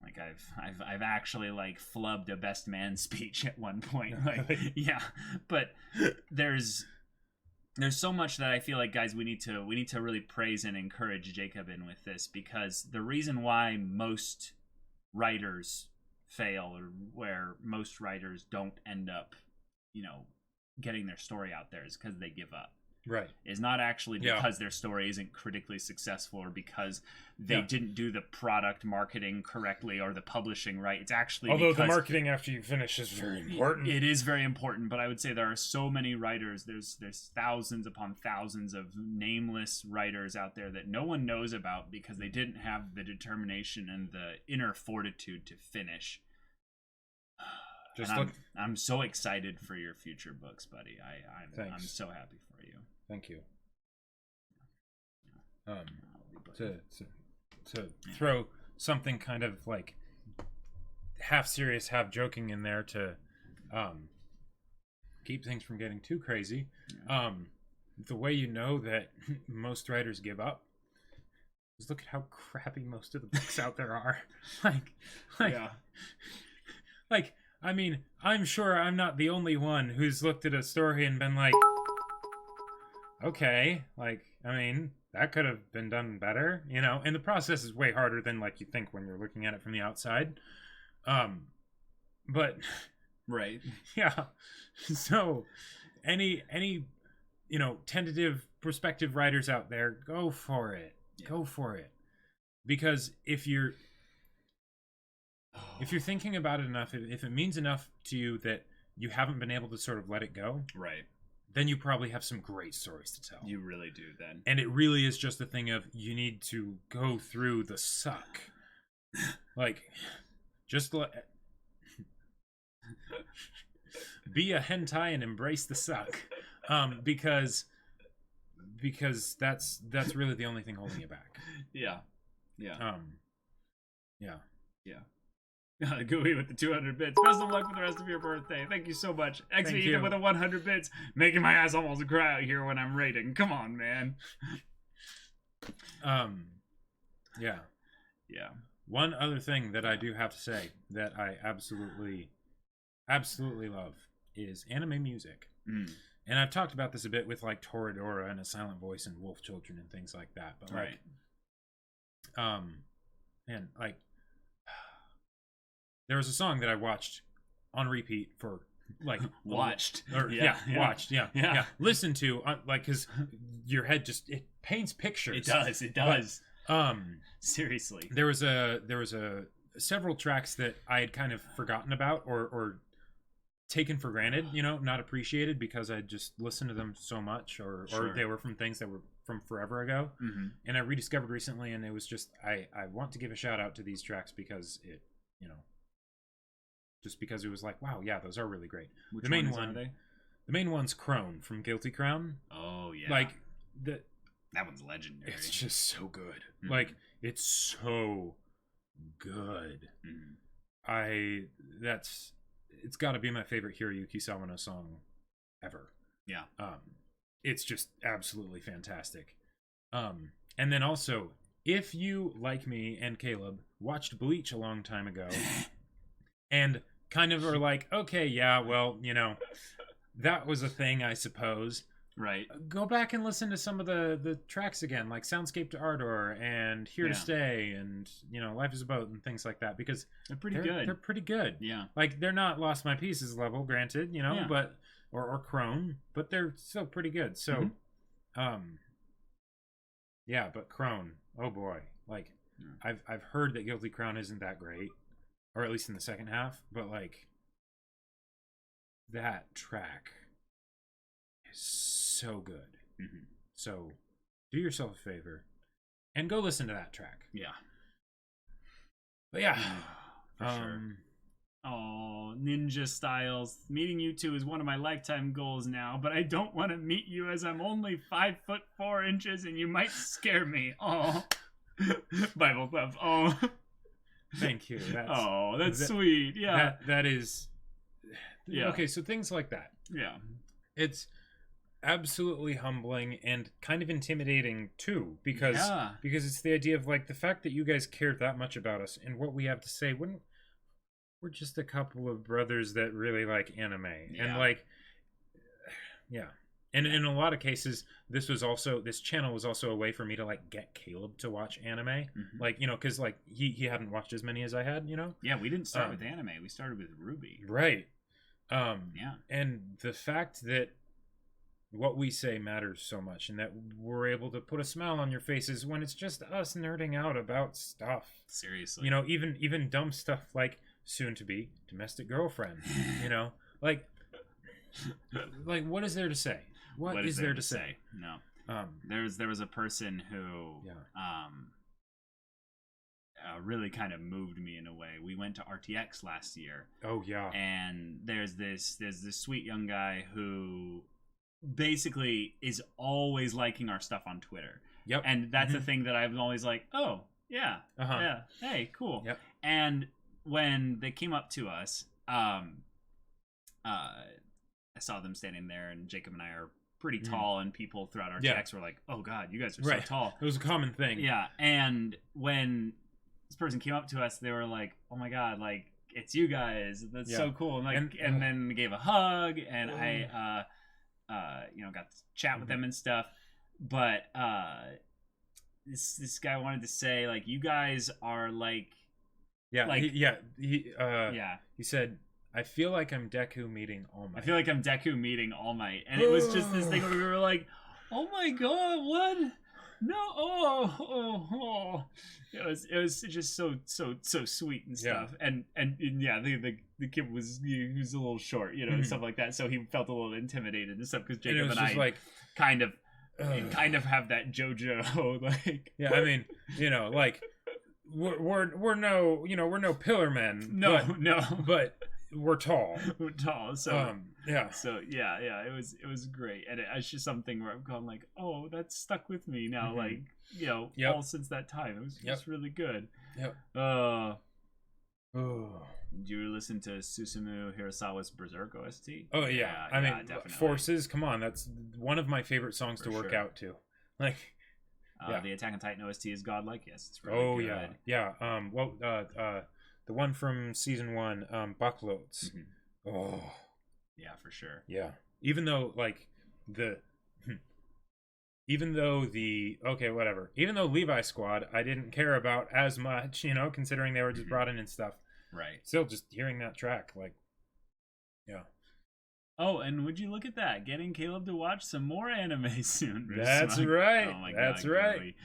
I've actually flubbed a best man speech at one point. Yeah, but there's so much that I feel guys, we need to really praise and encourage Jacob in with this, because the reason why most writers fail, or where most writers don't end up, getting their story out there, is because they give up. Right. Is not actually because their story isn't critically successful, or because they didn't do the product marketing correctly or the publishing right. It's actually the marketing after you finish is very important. It is very important, but I would say there are so many writers. There's thousands upon thousands of nameless writers out there that no one knows about because they didn't have the determination and the inner fortitude to finish. I'm so excited for your future books, buddy. I'm so happy for you. Thank you. To throw something kind of half serious, half joking in there to keep things from getting too crazy. The way you know that most writers give up is look at how crappy most of the books out there are. I mean, I'm sure I'm not the only one who's looked at a story and been like, okay, I mean, that could have been done better, and the process is way harder than you think when you're looking at it from the outside. But right. Yeah. So any tentative prospective writers out there, go for it. Yeah. Go for it. Because if you're thinking about it enough, if it means enough to you that you haven't been able to sort of let it go, Right. then you probably have some great stories to tell. You really do then. And it really is just a thing of you need to go through the suck. Like, just be a hentai and embrace the suck. Because that's really the only thing holding you back. Yeah. Yeah. Yeah. Gooey with the 200 bits. Best of luck with the rest of your birthday. Thank you so much. Thank XV you. with the 100 bits. Making my ass almost cry out here when I'm rating. Come on, man. Yeah. Yeah. One other thing that I do have to say that I absolutely love is anime music. And I've talked about this a bit with like Toradora and A Silent Voice and Wolf Children and things like that. But like, and like, there was a song that I watched on repeat for like watched, listened to like, because your head just it paints pictures. It does. But, seriously, there was a several tracks that I had kind of forgotten about or taken for granted, you know, not appreciated because I just listened to them so much, or they were from things that were from forever ago. And I rediscovered recently, and it was just I want to give a shout out to these tracks because it, you know, just because it was like, wow, yeah, those are really great. Which the main ones one are they? The main one's Crone from Guilty Crown. Oh yeah, like that one's legendary. It's just so good. Like, it's so good. It's got to be my favorite Hiroyuki Sawano song ever. Yeah. It's just absolutely fantastic. And then also, if you, like me and Caleb, watched Bleach a long time ago and kind of are like, okay, yeah, well, you know, that was a thing, I suppose. Right. Go back and listen to some of the tracks again, like Soundscape to Ardor and Here to Stay and, you know, Life is a Boat and things like that, because they're pretty good. They're pretty good. Yeah. Like, they're not Lost My Pieces level, granted, you know, but or Crone, but they're still pretty good. So, yeah, but Crone, oh boy, like I've heard that Guilty Crown isn't that great, or at least in the second half, but like that track is so good. So do yourself a favor and go listen to that track. Yeah. But yeah, for sure. Oh, Ninja Styles, meeting you two is one of my lifetime goals now, but I don't want to meet you as I'm only 5'4" and you might scare me. Oh, Bible Club. Oh, thank you. That's sweet. Yeah, that is. Yeah. Okay, so things like that. Yeah, it's absolutely humbling and kind of intimidating too, because it's the idea of like the fact that you guys cared that much about us and what we have to say when we're just a couple of brothers that really like anime. And like, and in a lot of cases this channel was also a way for me to like get Caleb to watch anime. Like, you know, because like he hadn't watched as many as I had, you know. We didn't start with anime, we started with Ruby, right? And the fact that what we say matters so much, and that we're able to put a smile on your faces when it's just us nerding out about stuff. Seriously, you know, even dumb stuff like soon to be domestic girlfriend. You know, like what is there to say? What is there to say? No. There was a person who really kind of moved me in a way. We went to RTX last year. Oh yeah. And there's this sweet young guy who basically is always liking our stuff on Twitter. Yep. And that's the thing that I'm always like, oh yeah, yeah, hey, cool. Yep. And when they came up to us, I saw them standing there, and Jacob and I are pretty tall, and people throughout RTX were like, oh god, you guys are so tall. It was a common thing. Yeah. And when this person came up to us, they were like, oh my god, like, it's you guys, that's so cool. And like, and then gave a hug, and I you know, got to chat with them and stuff. But this guy wanted to say, like, you guys are like, he said, I feel like I'm Deku meeting All Might. I feel like I'm Deku meeting All Might. And it was just this thing where we were like, oh my god, what? no, it was just so sweet and stuff. And yeah, the kid was he was a little short, you know, and stuff like that. So he felt a little intimidated and stuff because Jacob and I like kind of have that JoJo like. Yeah, I mean, you know, like we're no, you know, we're no pillar men. No, but we're tall. We're tall. So yeah. So yeah, it was great, and it's just something where I've gone like, oh, that's stuck with me now, like, you know, all since that time. It was just really good. Yep. Did you listen to Susumu Hirasawa's Berserk OST? Oh yeah, I mean, definitely. Forces. Come on, that's one of my favorite songs to work out to. Like, the Attack on Titan OST is godlike. Yes, it's really good. Yeah. The one from season 1, Buckloads. Oh, yeah, for sure. Yeah, even though even though Levi Squad I didn't care about as much, you know, considering they were just brought in and stuff. Right. Still, just hearing that track, like, yeah. Oh, and would you look at that? Getting Caleb to watch some more anime soon. That's right. Oh my That's God, right.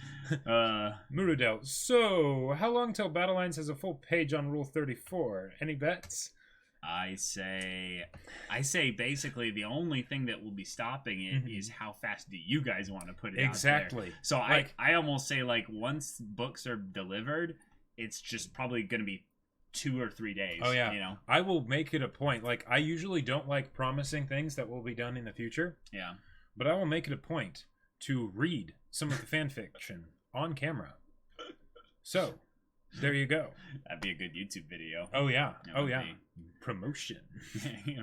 Murudel. So, how long till Battle Lines has a full page on Rule 34? Any bets? I say basically the only thing that will be stopping it is how fast do you guys want to put it out there. So like, I almost say, like, once books are delivered, it's just probably going to be 2 or 3 days. Oh yeah, you know, I will make it a point. Like, I usually don't like promising things that will be done in the future. Yeah, but I will make it a point to read some of the fan fiction on camera. So there you go. That'd be a good YouTube video. Oh yeah. Oh yeah. Promotion.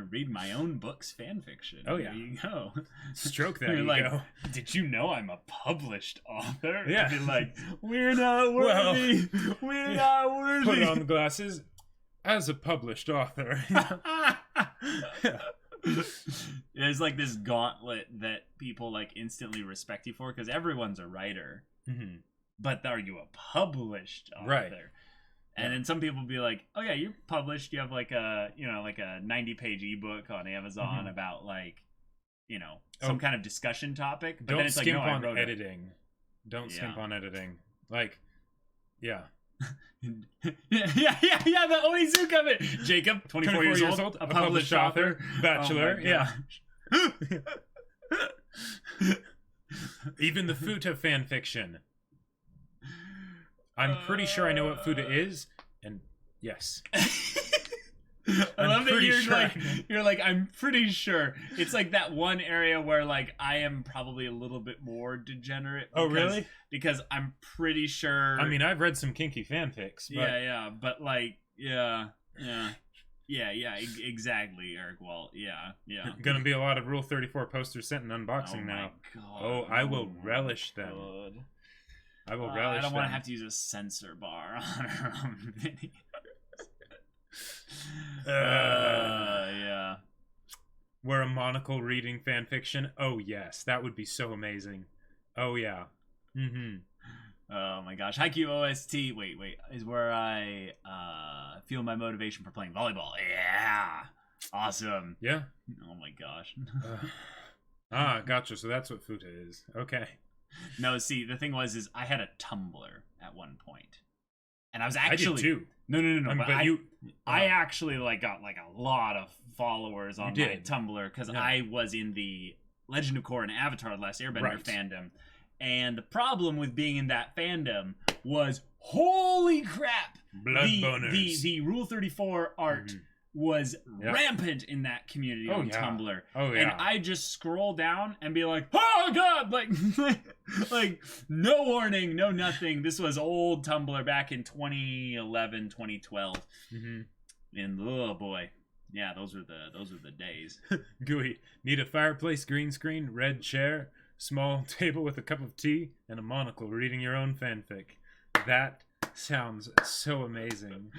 Read my own books fan fiction. Oh yeah. There you go. Stroke that ego. Did you know I'm a published author? Yeah. I'd be like, we're not worthy. We're not worthy. Put on the glasses. As a published author. There's like this gauntlet that people like instantly respect you for because everyone's a writer. But are you a published author? Right. And then some people be like, "Oh yeah, you're published. You have like a 90-page ebook on Amazon about like, you know, some kind of discussion topic." But don't then it's skimp like, no, on editing. Don't skimp on editing. Like, yeah. yeah. The Onizuka of it. Jacob, 24 years old, a published author, bachelor. Yeah. Even the Futa fan fiction. I'm pretty sure I know what Futa is, and yes. I love that you're like, I'm pretty sure. It's like that one area where like I am probably a little bit more degenerate. Oh, really? Because I'm pretty sure. I mean, I've read some kinky fanfics. But... Yeah, but like, yeah, exactly, Eric. Well, yeah. Gonna be a lot of Rule 34 posters sent in unboxing now. God. Oh, I will relish them. God. I will relish. I don't want to have to use a censor bar on our own video. Yeah. We're a monocle reading fan fiction. Oh yes, that would be so amazing. Oh yeah. Oh my gosh, Haikyuu OST. Wait, is where I feel my motivation for playing volleyball. Yeah, awesome. Yeah. Oh my gosh. Gotcha. So that's what Futa is. Okay. No, see, the thing is I had a Tumblr at one point, and I was actually I did too. No. I actually like got like a lot of followers on my Tumblr because I was in the Legend of Korra and Avatar: The Last Airbender fandom, and the problem with being in that fandom was holy crap, blood boners. The Rule 34 art. Was rampant in that community on Tumblr. Oh yeah. And I just scroll down and be like, oh god, like no warning, no nothing. This was old Tumblr back in 2011, 2012. And oh boy. Yeah, those were the days. Gooey. Need a fireplace, green screen, red chair, small table with a cup of tea, and a monocle reading your own fanfic. That sounds so amazing.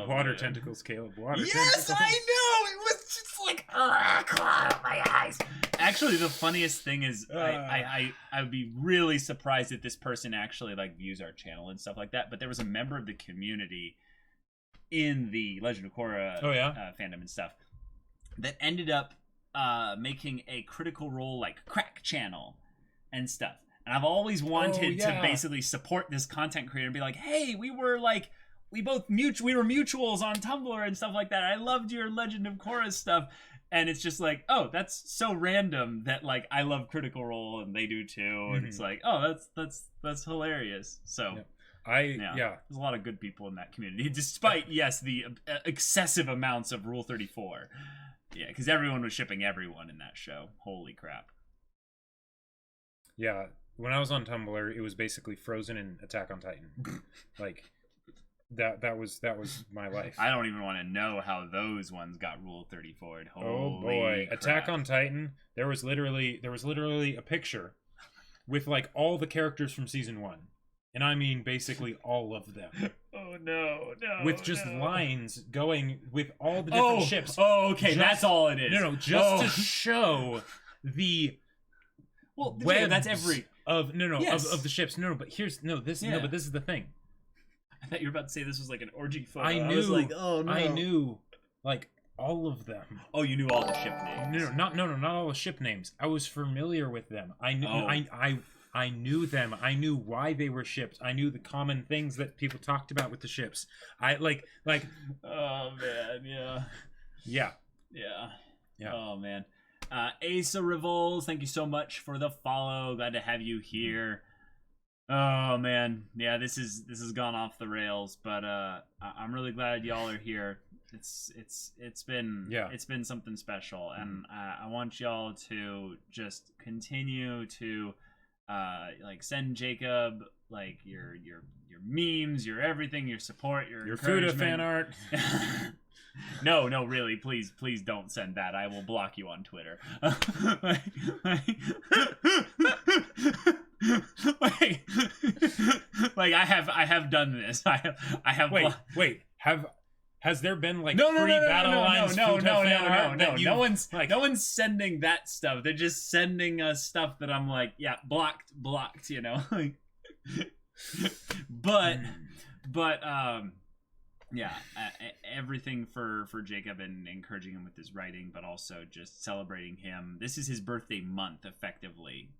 Water tentacles, Caleb. Water tentacles. I know. It was just like my eyes. Actually, the funniest thing is, I would be really surprised if this person actually like views our channel and stuff like that. But there was a member of the community in the Legend of Korra fandom and stuff that ended up making a Critical Role like crack channel and stuff. And I've always wanted to yeah. basically support this content creator and be like, hey, we were mutuals on Tumblr and stuff like that. I loved your Legend of Korra stuff. And it's just like, oh, that's so random that like I love Critical Role and they do too. And it's like, oh, that's hilarious. So there's a lot of good people in that community, despite the excessive amounts of Rule 34. Yeah, because everyone was shipping everyone in that show. Holy crap. Yeah, when I was on Tumblr, it was basically Frozen and Attack on Titan. Like that was my life. I don't even want to know how those ones got Rule 34. Oh boy, crap. Attack on Titan. There was literally a picture with like all the characters from season 1. And I mean basically all of them. Oh no. With just lines going with all the different ships. Oh, okay, that's all it is. No, just to show the webs that's every of of the ships. But this is the thing. I thought you were about to say this was like an orgy photo. I was like, oh no. I knew like all of them. Oh, you knew all the ship names. Not all the ship names. I was familiar with them. I knew I knew them. I knew why they were shipped. I knew the common things that people talked about with the ships. I like oh man, yeah. Oh man. Asa Revols, thank you so much for the follow. Glad to have you here. Oh man, yeah, this has gone off the rails, but I'm really glad y'all are here. It's been something special, and I want y'all to just continue to like send Jacob like your memes, your everything, your support, your Fuda fan art. No, really, please don't send that. I will block you on Twitter. like I have done this. I have. Has there been like no, battle lines? No. No one's sending that stuff. They're just sending us stuff that I'm like, yeah, blocked. You know, but yeah, everything for Jacob and encouraging him with his writing, but also just celebrating him. This is his birthday month, effectively.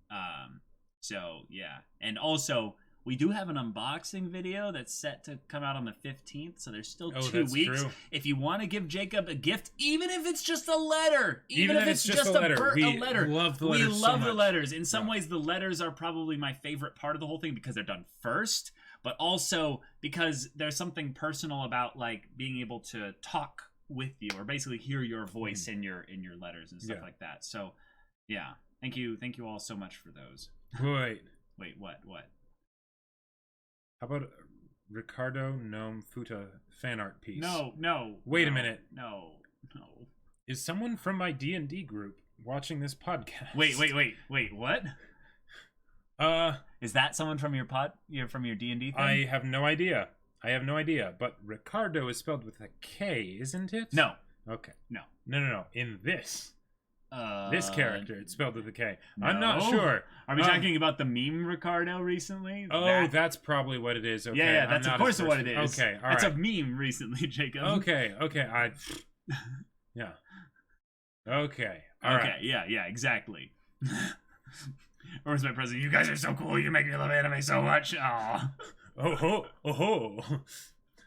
So yeah, and also we do have an unboxing video that's set to come out on the 15th, so there's still 2 weeks. True. If you want to give Jacob a gift, even if it's just a letter, even if it's just a letter, we love the letters. We love the letters. In some ways, the letters are probably my favorite part of the whole thing because they're done first, but also because there's something personal about like being able to talk with you or basically hear your voice in your letters and stuff like that. So, yeah, thank you all so much for those. Wait, what? How about Ricardo Gnome Futa fan art piece? No. Wait a minute. No. Is someone from my D&D group watching this podcast? Wait, what? Is that someone from your D&D thing? I have no idea. But Ricardo is spelled with a K, isn't it? No. Okay. No. In this character, it's spelled with a K. No. I'm not sure. Are we talking about the meme Ricardo recently? Oh, that's probably what it is. Okay. Yeah, that's of course what it is. Okay, all right. It's a right. meme recently, Jacob. Okay. Yeah. Okay. All right. Yeah, exactly. Where's my present? You guys are so cool. You make me love anime so much. Aww. Oh.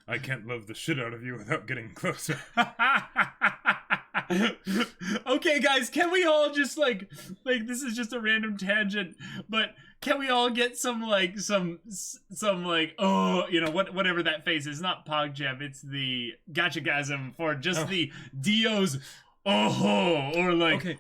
I can't love the shit out of you without getting closer. Okay, guys, can we all just like this is just a random tangent, but can we all get some whatever that face is? Not PogChamp, it's the Gotchagasm for just the Dio's or like okay.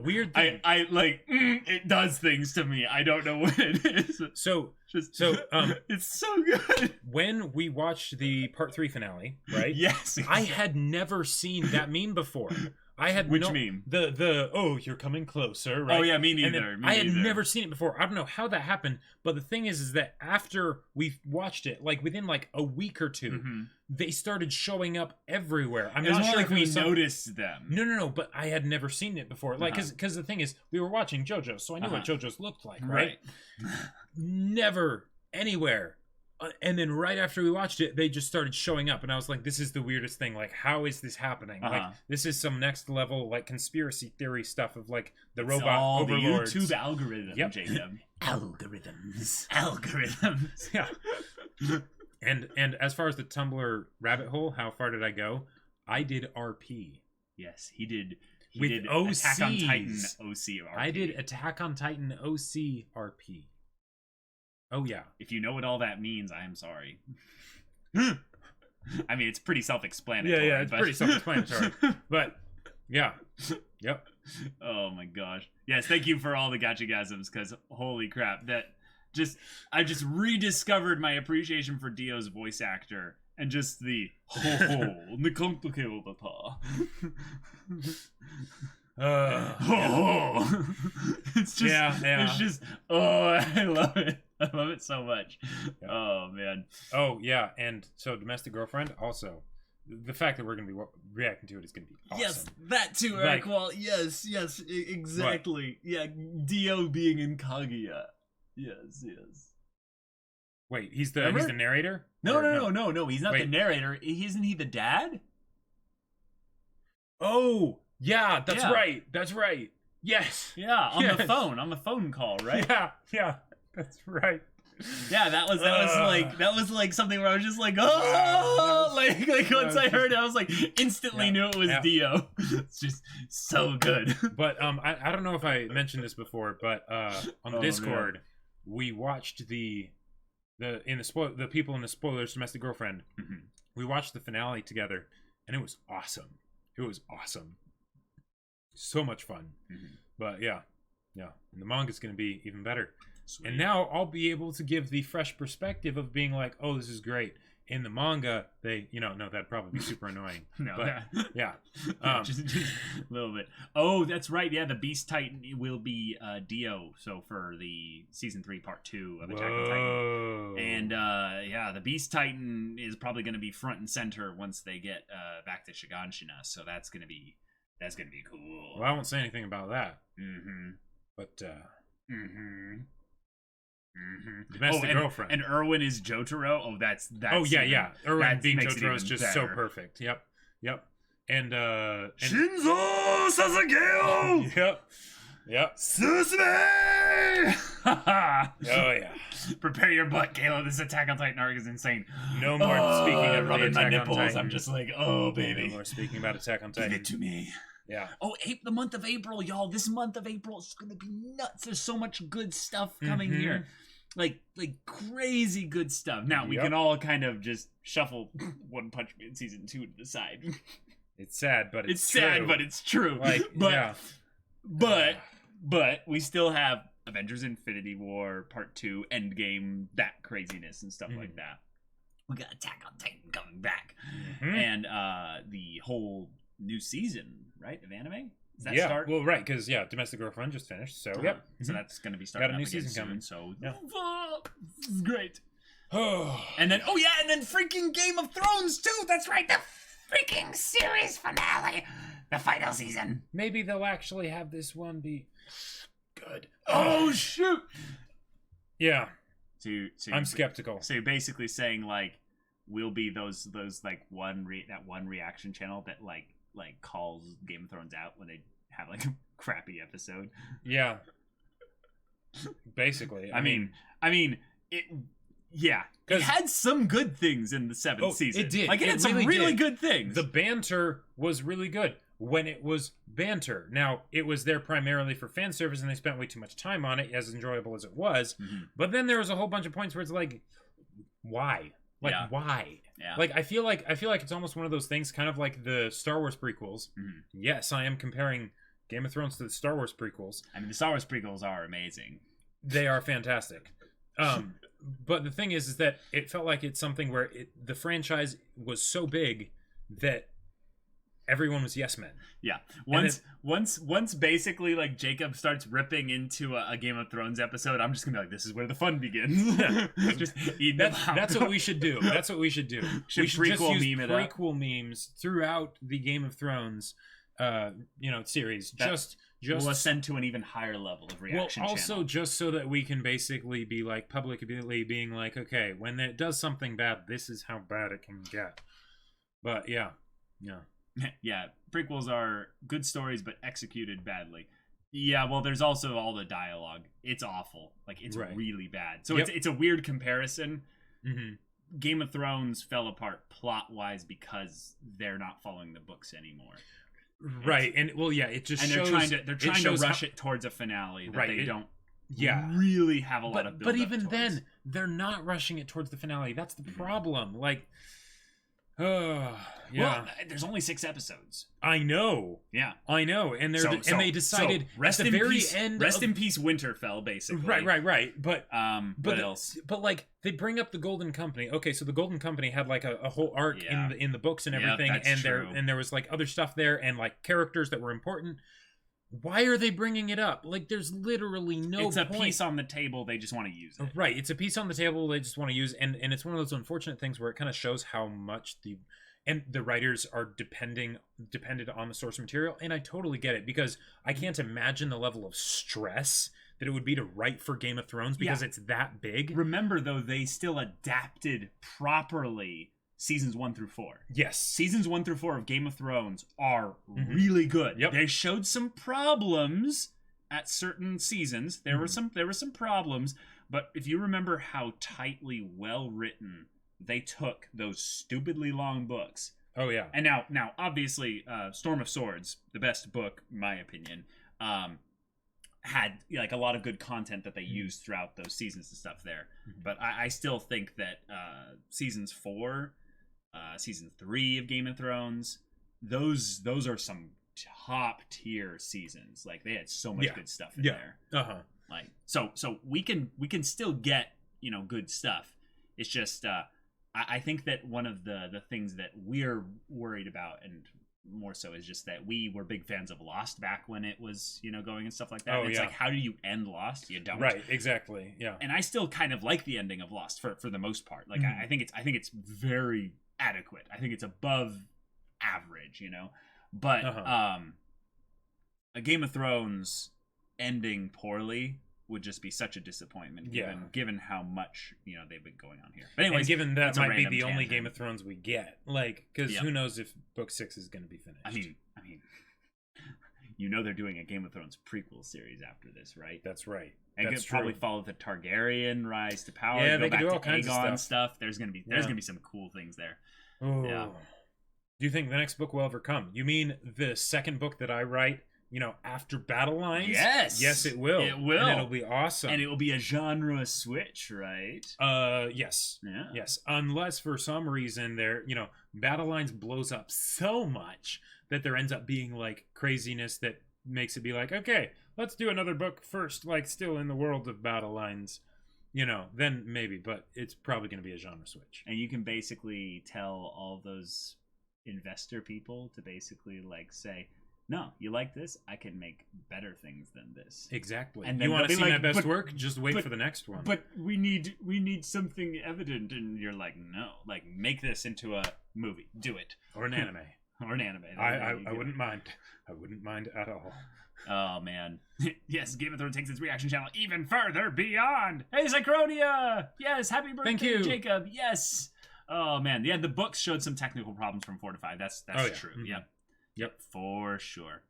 Weird thing. I like it does things to me. I don't know what it is. So it's so good. When we watched the part 3 finale, right? Yes. I had never seen that meme before. I had Which meme? The you're coming closer, right? Oh yeah, me neither. I had never seen it before. I don't know how that happened, but the thing is that after we watched it, like within like a week or two, they started showing up everywhere. I'm not sure if we noticed them. No, but I had never seen it before. Like, because the thing is, we were watching JoJo, so I knew what JoJo's looked like, right? Never anywhere And then right after we watched it, they just started showing up, and I was like, "This is the weirdest thing. Like, how is this happening? Like, this is some next level like conspiracy theory stuff of like the robot all overlords." the YouTube algorithm, Yep. Jacob. Algorithms. Algorithms. Yeah. And as far as the Tumblr rabbit hole, how far did I go? I did RP. Yes, he did. He With did Attack on Titan OCs. OC. RP. I did Attack on Titan OC RP. Oh yeah. If you know what all that means, I am sorry. I mean, it's pretty self-explanatory. Yeah, it's but... pretty self-explanatory. But yeah. Yep. Oh my gosh. Yes, thank you for all the gotcha-gasms, because holy crap, I just rediscovered my appreciation for Dio's voice actor and just the the complicated it's just it's just I love it. I love it so much. Yeah. Oh man. Oh yeah, and so Domestic Girlfriend also. The fact that we're going to be reacting to it is going to be awesome. Yes, that too, Eric. Well, yes, exactly. What? Yeah, Dio being in Kaguya. Yes. Wait, he's the narrator? No. He's not the narrator. Isn't he the dad? Oh, yeah, that's right. That's right. Yes. Yeah, on the phone call, right? Yeah, that's right. Yeah, that was like something where I was just like, oh, like once I heard it, I was like instantly knew it was Dio. It's just so good. But I don't know if I mentioned this before, but on the Discord, we watched the people in the spoilers Domestic Girlfriend. Mm-hmm. We watched the finale together, and it was awesome. So much fun. Mm-hmm. But yeah, and the manga's gonna be even better. Sweet. And now I'll be able to give the fresh perspective of being like, oh, this is great. In the manga, they, no, that'd probably be super annoying. Yeah. Just a little bit. Oh, that's right. Yeah, the Beast Titan will be Dio. So for the season 3, part 2 of Attack on Titan. And the Beast Titan is probably going to be front and center once they get back to Shiganshina. So that's gonna be cool. Well, I won't say anything about that. Mm-hmm. But Mm-hmm. Domestic Girlfriend. And Erwin is Jotaro. Oh, that's yeah. Erwin being Jotaro is just so perfect. Yep. And Shinzo Sasageo. Yep. Susume. Oh yeah. Prepare your butt, Kayla. This Attack on Titan arc is insane. No more speaking of rubbing my nipples. On Titan. I'm just like, oh baby. No more speaking about Attack on Titan. Give it to me. Yeah. Oh, the month of April, y'all. This month of April is gonna be nuts. There's so much good stuff coming here. Like crazy good stuff. Now we can all kind of just shuffle One Punch Man season 2 to the side. It's sad, but it's true. Sad, but it's true. But we still have Avengers Infinity War Part 2, Endgame, that craziness and stuff like that. We got Attack on Titan coming back. And the whole new season, right, of anime? Does that start? Well, right, because Domestic Girlfriend just finished, so so that's going to be starting. Got a new season coming, so this is great. and then freaking Game of Thrones too. That's right, the freaking series finale, the final season. Maybe they'll actually have this one be good. Oh shoot! Yeah. So I'm skeptical. So you're basically saying like we'll be those like one reaction channel that like calls Game of Thrones out when they have like a crappy episode. Yeah. Basically. I mean it. Yeah, it had some good things in the 7th season. It did. Like it had some really good things. The banter was really good when it was banter. Now, it was there primarily for fan service, and they spent way too much time on it, as enjoyable as it was. But then there was a whole bunch of points where it's like, why? Why? Yeah. Like I feel like it's almost one of those things, kind of like the Star Wars prequels. Yes, I am comparing Game of Thrones to the Star Wars prequels. I mean, the Star Wars prequels are amazing. They are fantastic. But the thing is that it felt like it's something where the franchise was so big that everyone was yes men. Yeah. Once basically like Jacob starts ripping into a Game of Thrones episode, I'm just gonna be like, this is where the fun begins. Just eat that's what we should do. We should prequel just use meme it prequel memes throughout the Game of Thrones series. That Just will ascend to an even higher level of reaction also channel. just so that we can basically be like publicly being like, okay, when it does something bad, this is how bad it can get. But yeah. Yeah, prequels are good stories but executed badly. Yeah, well, there's also all the dialogue. It's awful. Like, it's Right. really bad. So Yep. it's a weird comparison. Mm-hmm. Game of Thrones fell apart plot-wise because they're not following the books anymore. Right, and well, yeah, it just And shows. they're trying to shows rush it towards a finale that Right, they it- don't Yeah, really have a lot of build but up even towards. then, they're not rushing it towards the finale. That's the Mhm. problem. Like, yeah, Well, there's only 6 episodes. I know, Yeah. and they decided rest at the in very peace, end. Rest of, in peace, Winterfell, basically. right. But What else? But like they bring up the Golden Company. Okay, so the Golden Company had like a whole arc Yeah. in the books and Yeah, everything, that's and true. there was like other stuff there and like characters that were important. Why are they bringing it up? Like, there's literally no It's a point. piece on the table. They just want to use it. Right, it's a piece on the table they just want to use, and it's one of those unfortunate things where it kind of shows how much the writers are dependent on the source material, and I totally get it because I can't imagine the level of stress that it would be to write for Game of Thrones because it's that big. Remember, though, they still adapted properly seasons 1 through 4. Yes, Seasons 1 through 4 of Game of Thrones are Mhm. really good. Yep. They showed some problems at certain seasons. There were some problems, but if you remember how tightly well written they took those stupidly long books. oh yeah, And now obviously Storm of Swords, the best book in my opinion, had like a lot of good content that they used throughout those seasons and stuff there. Mhm. But I still think that season 3 of Game of Thrones, those are some top tier seasons. Like they had so much Yeah. good stuff in Yeah. there. Like so we can still get good stuff. It's just I think that one of the things that we're worried about, and more so, is just that we were big fans of Lost back when it was going and stuff like that. Oh, And it's yeah. like, how do you end Lost? You don't. right, exactly, yeah. And I still kind of like the ending of Lost for the most part. Like Mhm. I think it's very adequate. I think it's above average, But a Game of Thrones ending poorly would just be such a disappointment given how much they've been going on here. But anyways, And given that that's a might be random the only tangent. Game of Thrones we get, like, because Yeah. who knows if book 6 is going to be finished. I mean, they're doing a Game of Thrones prequel series after this, right? That's right. And That's could probably true. follow the Targaryen rise to power. Yeah, go they could back do to all kinds of Aegon stuff. There's gonna be some cool things there. Oh. Yeah. Do you think the next book will ever come? You mean the second book that I write, after Battle Lines? Yes. Yes, it will. It will. And it'll be awesome. And it will be a genre switch, right? Yes. Yeah. Yes. Unless for some reason Battle Lines blows up so much that there ends up being like craziness that makes it be like, okay, let's do another book first, like still in the world of Battle Lines. Then maybe, but it's probably going to be a genre switch. And you can basically tell all those investor people to basically like say, no, you like this? I can make better things than this. Exactly. And You then want to they'll see be my like, best "But- work? Just wait but- for the next one. But we need something evident, and you're like, no, like make this into a movie, do it, or an anime. or an anime. I wouldn't mind. I wouldn't mind at all. Oh man, yes, Game of Thrones takes its reaction channel even further beyond. Hey, Zychronia! Yes, happy birthday, Thank you. Jacob. Yes. Oh man, yeah, the books showed some technical problems from 4 to 5. That's Oh, yeah. true. Mhm. Yep, Yep. for sure.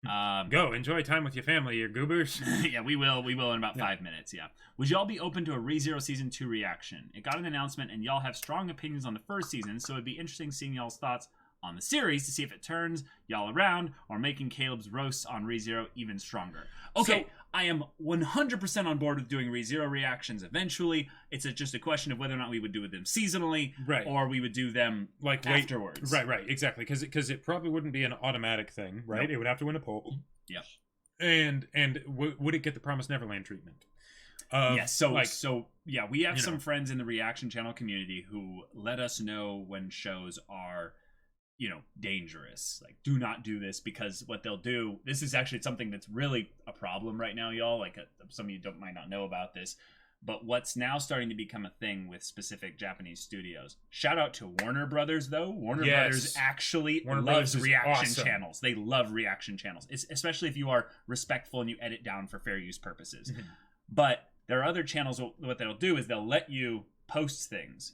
Go enjoy time with your family, you goobers. Yeah, we will in about 5 minutes. Yeah. Would y'all be open to a ReZero season 2 reaction? It got an announcement, and y'all have strong opinions on the first season, so it'd be interesting seeing y'all's thoughts on the series to see if it turns y'all around or making Caleb's roasts on ReZero even stronger. Okay, So- I am 100% on board with doing ReZero reactions eventually. It's just a question of whether or not we would do them seasonally, Right. or we would do them Like afterwards. Right, exactly. Because it probably wouldn't be an automatic thing, right? Nope. It would have to win a poll. Yep. And would it get the Promised Neverland treatment? Yes, so yeah, we have you some know. friends in the reaction channel community who let us know when shows are, dangerous. Like, do not do this, because what they'll do, this is actually something that's really a problem right now, y'all. Like, some of you might not know about this. But what's now starting to become a thing with specific Japanese studios. Shout out to Warner Brothers, though. Warner Brothers actually loves reaction channels. They love reaction channels, especially if you are respectful and you edit down for fair use purposes. But there are other channels, what they'll do is they'll let you post things.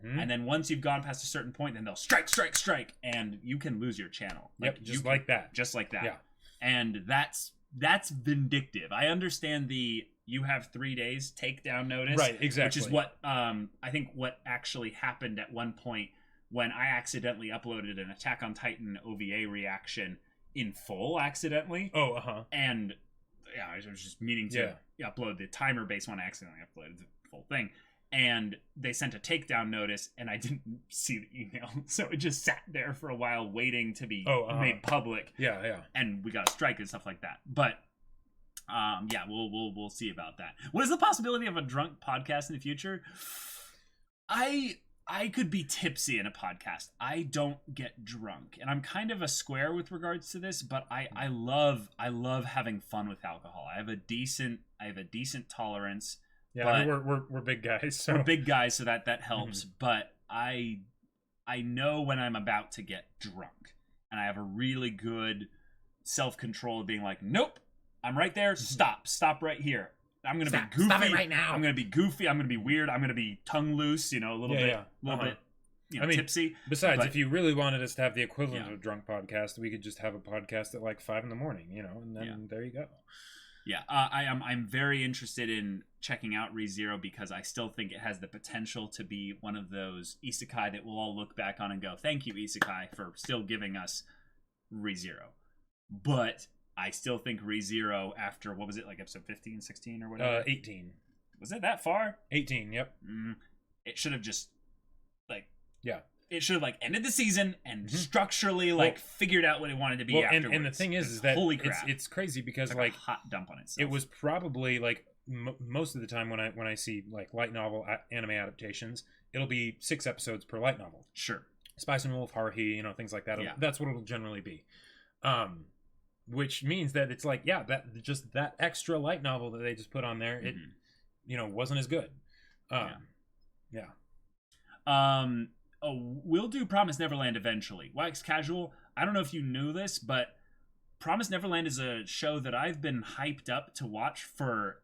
And then once you've gone past a certain point, then they'll strike, and you can lose your channel. Just like that. Yeah. And that's vindictive. I understand you have 3 days takedown notice. Right, exactly. Which is what I think what actually happened at one point when I accidentally uploaded an Attack on Titan OVA reaction in full accidentally. Oh, uh-huh. And yeah, I was just meaning to upload the timer-based one. I accidentally uploaded the full thing. And they sent a takedown notice, and I didn't see the email. So it just sat there for a while waiting to be made public. Yeah. And we got a strike and stuff like that. But yeah, we'll see about that. What is the possibility of a drunk podcast in the future? I could be tipsy in a podcast. I don't get drunk, and I'm kind of a square with regards to this. But I love having fun with alcohol. I have a decent tolerance. Yeah, I mean, we're big guys. So. We're big guys, so that helps. But I know when I'm about to get drunk, and I have a really good self-control of being like, nope, I'm right there. Stop right here. I'm gonna be goofy. Stop it right now. I'm gonna be goofy. I'm gonna be weird. I'm gonna be tongue loose. A little bit, tipsy. Besides, if you really wanted us to have the equivalent of a drunk podcast, we could just have a podcast at like 5 a.m, and then there you go. Yeah, I'm very interested in checking out ReZero because I still think it has the potential to be one of those isekai that we'll all look back on and go, thank you, isekai, for still giving us ReZero. But I still think ReZero after, what was it, like episode 15, 16 or whatever? 18. Was it that far? 18, yep. It should have just, it should have ended the season and structurally figured out what it wanted to be afterwards. And the thing is that holy crap, it's crazy because it's like a hot dump on itself. It was probably most of the time when I see light novel anime adaptations, it'll be 6 episodes per light novel. Sure. Spice and Wolf, Haruhi, things like that. Yeah. That's what it'll generally be. Which means that it's that extra light novel that they just put on there, it wasn't as good. We'll do Promise Neverland eventually. Wax Casual, I don't know if you knew this, but Promise Neverland is a show that I've been hyped up to watch for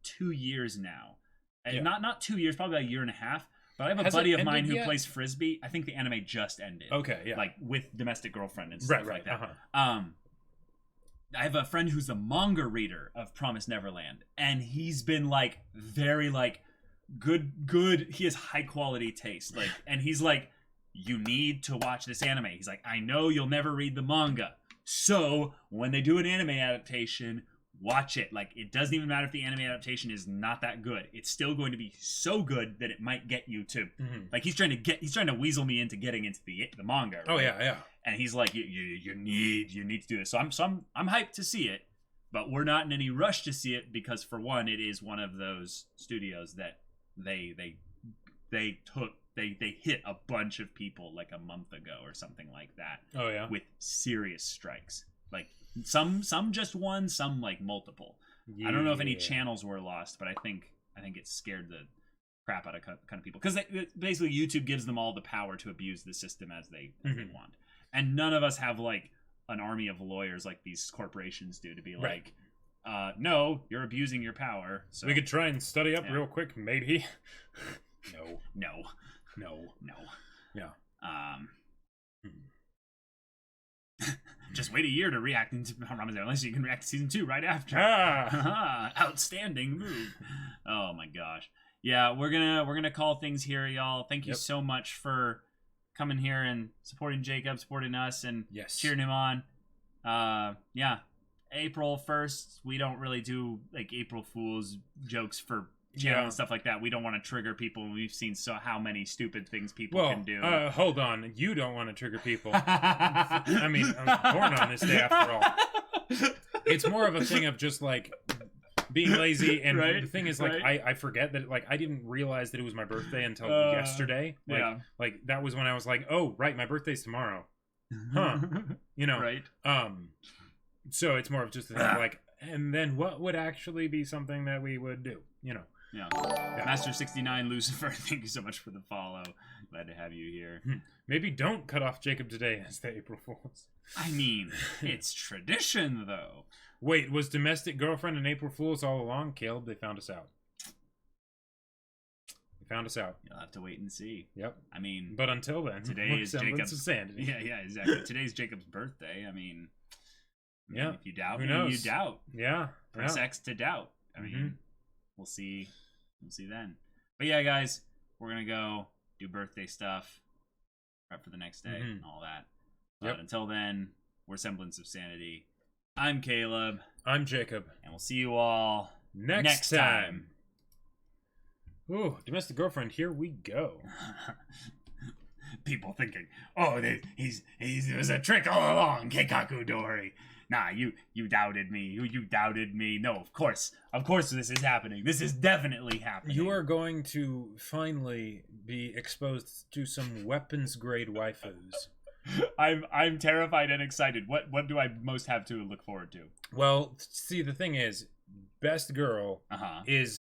2 years now. And not 2 years, probably a year and a half. But I have a buddy of mine who plays Frisbee. I think the anime just ended. Okay, yeah. With Domestic Girlfriend and stuff like that. Uh-huh. I have a friend who's a manga reader of Promise Neverland. And he's been very good. He has high quality taste. And he's like, you need to watch this anime. He's like, I know you'll never read the manga. So when they do an anime adaptation, watch it. It doesn't even matter if the anime adaptation is not that good. It's still going to be so good that it might get you to he's trying to weasel me into getting into the manga. Right? Oh yeah. And he's like, you need to do this. So I'm hyped to see it, but we're not in any rush to see it because for one, it is one of those studios that they hit a bunch of people a month ago or something like that. Oh yeah. With serious strikes. Some just one, some multiple. Yeah. I don't know if any channels were lost, but I think it scared the crap out of kind of people because basically YouTube gives them all the power to abuse the system as they want, and none of us have an army of lawyers like these corporations do to be no, you're abusing your power. So we could try and study up real quick, maybe. No. Yeah. Just wait a year to react into Promise Neverland so you can react to season 2 right after. Outstanding move. Oh my gosh. Yeah, we're gonna call things here, y'all. Thank you so much for coming here and supporting Jacob, supporting us, and cheering him on. April 1st, we don't really do April Fool's jokes for channel and stuff like that. We don't want to trigger people. We've seen how many stupid things people can do. Hold on. You don't want to trigger people. I mean, I'm born on this day after all. It's more of a thing of just being lazy, and the thing is I forget that I didn't realize that it was my birthday until yesterday. That was when I was oh right, my birthday's tomorrow. Huh. Right. So it's more of just a thing of and then what would actually be something that we would do, Yeah. Master 69 Lucifer, thank you so much for the follow. Glad to have you here. Maybe don't cut off Jacob today as the April Fools. I mean, it's tradition, though. Wait, was domestic girlfriend and April Fools all along? Caleb, they found us out. They found us out. You'll have to wait and see. Yep. I mean, But until then, today we're is semblance Jacob's of sanity. Yeah, exactly. Today's Jacob's birthday. I mean, Yeah. if you doubt Who me, knows? you doubt. Yeah. Press yeah. X to doubt. I mean, Mhm. we'll see. We'll see then. But yeah, guys, we're gonna go do birthday stuff, prep for the next day, Mhm. and all that. But Yep. until then, we're Semblance of Sanity. I'm Caleb, I'm Jacob. and we'll see you all Next time. Ooh, domestic girlfriend, here we go. People thinking, oh, it was a trick all along, Keikaku Dori. Nah, you doubted me. You doubted me. No, of course this is happening. This is definitely happening. You are going to finally be exposed to some weapons grade waifus. I'm terrified and excited. What do I most have to look forward to? Well, see, the thing is, best girl Uh-huh. is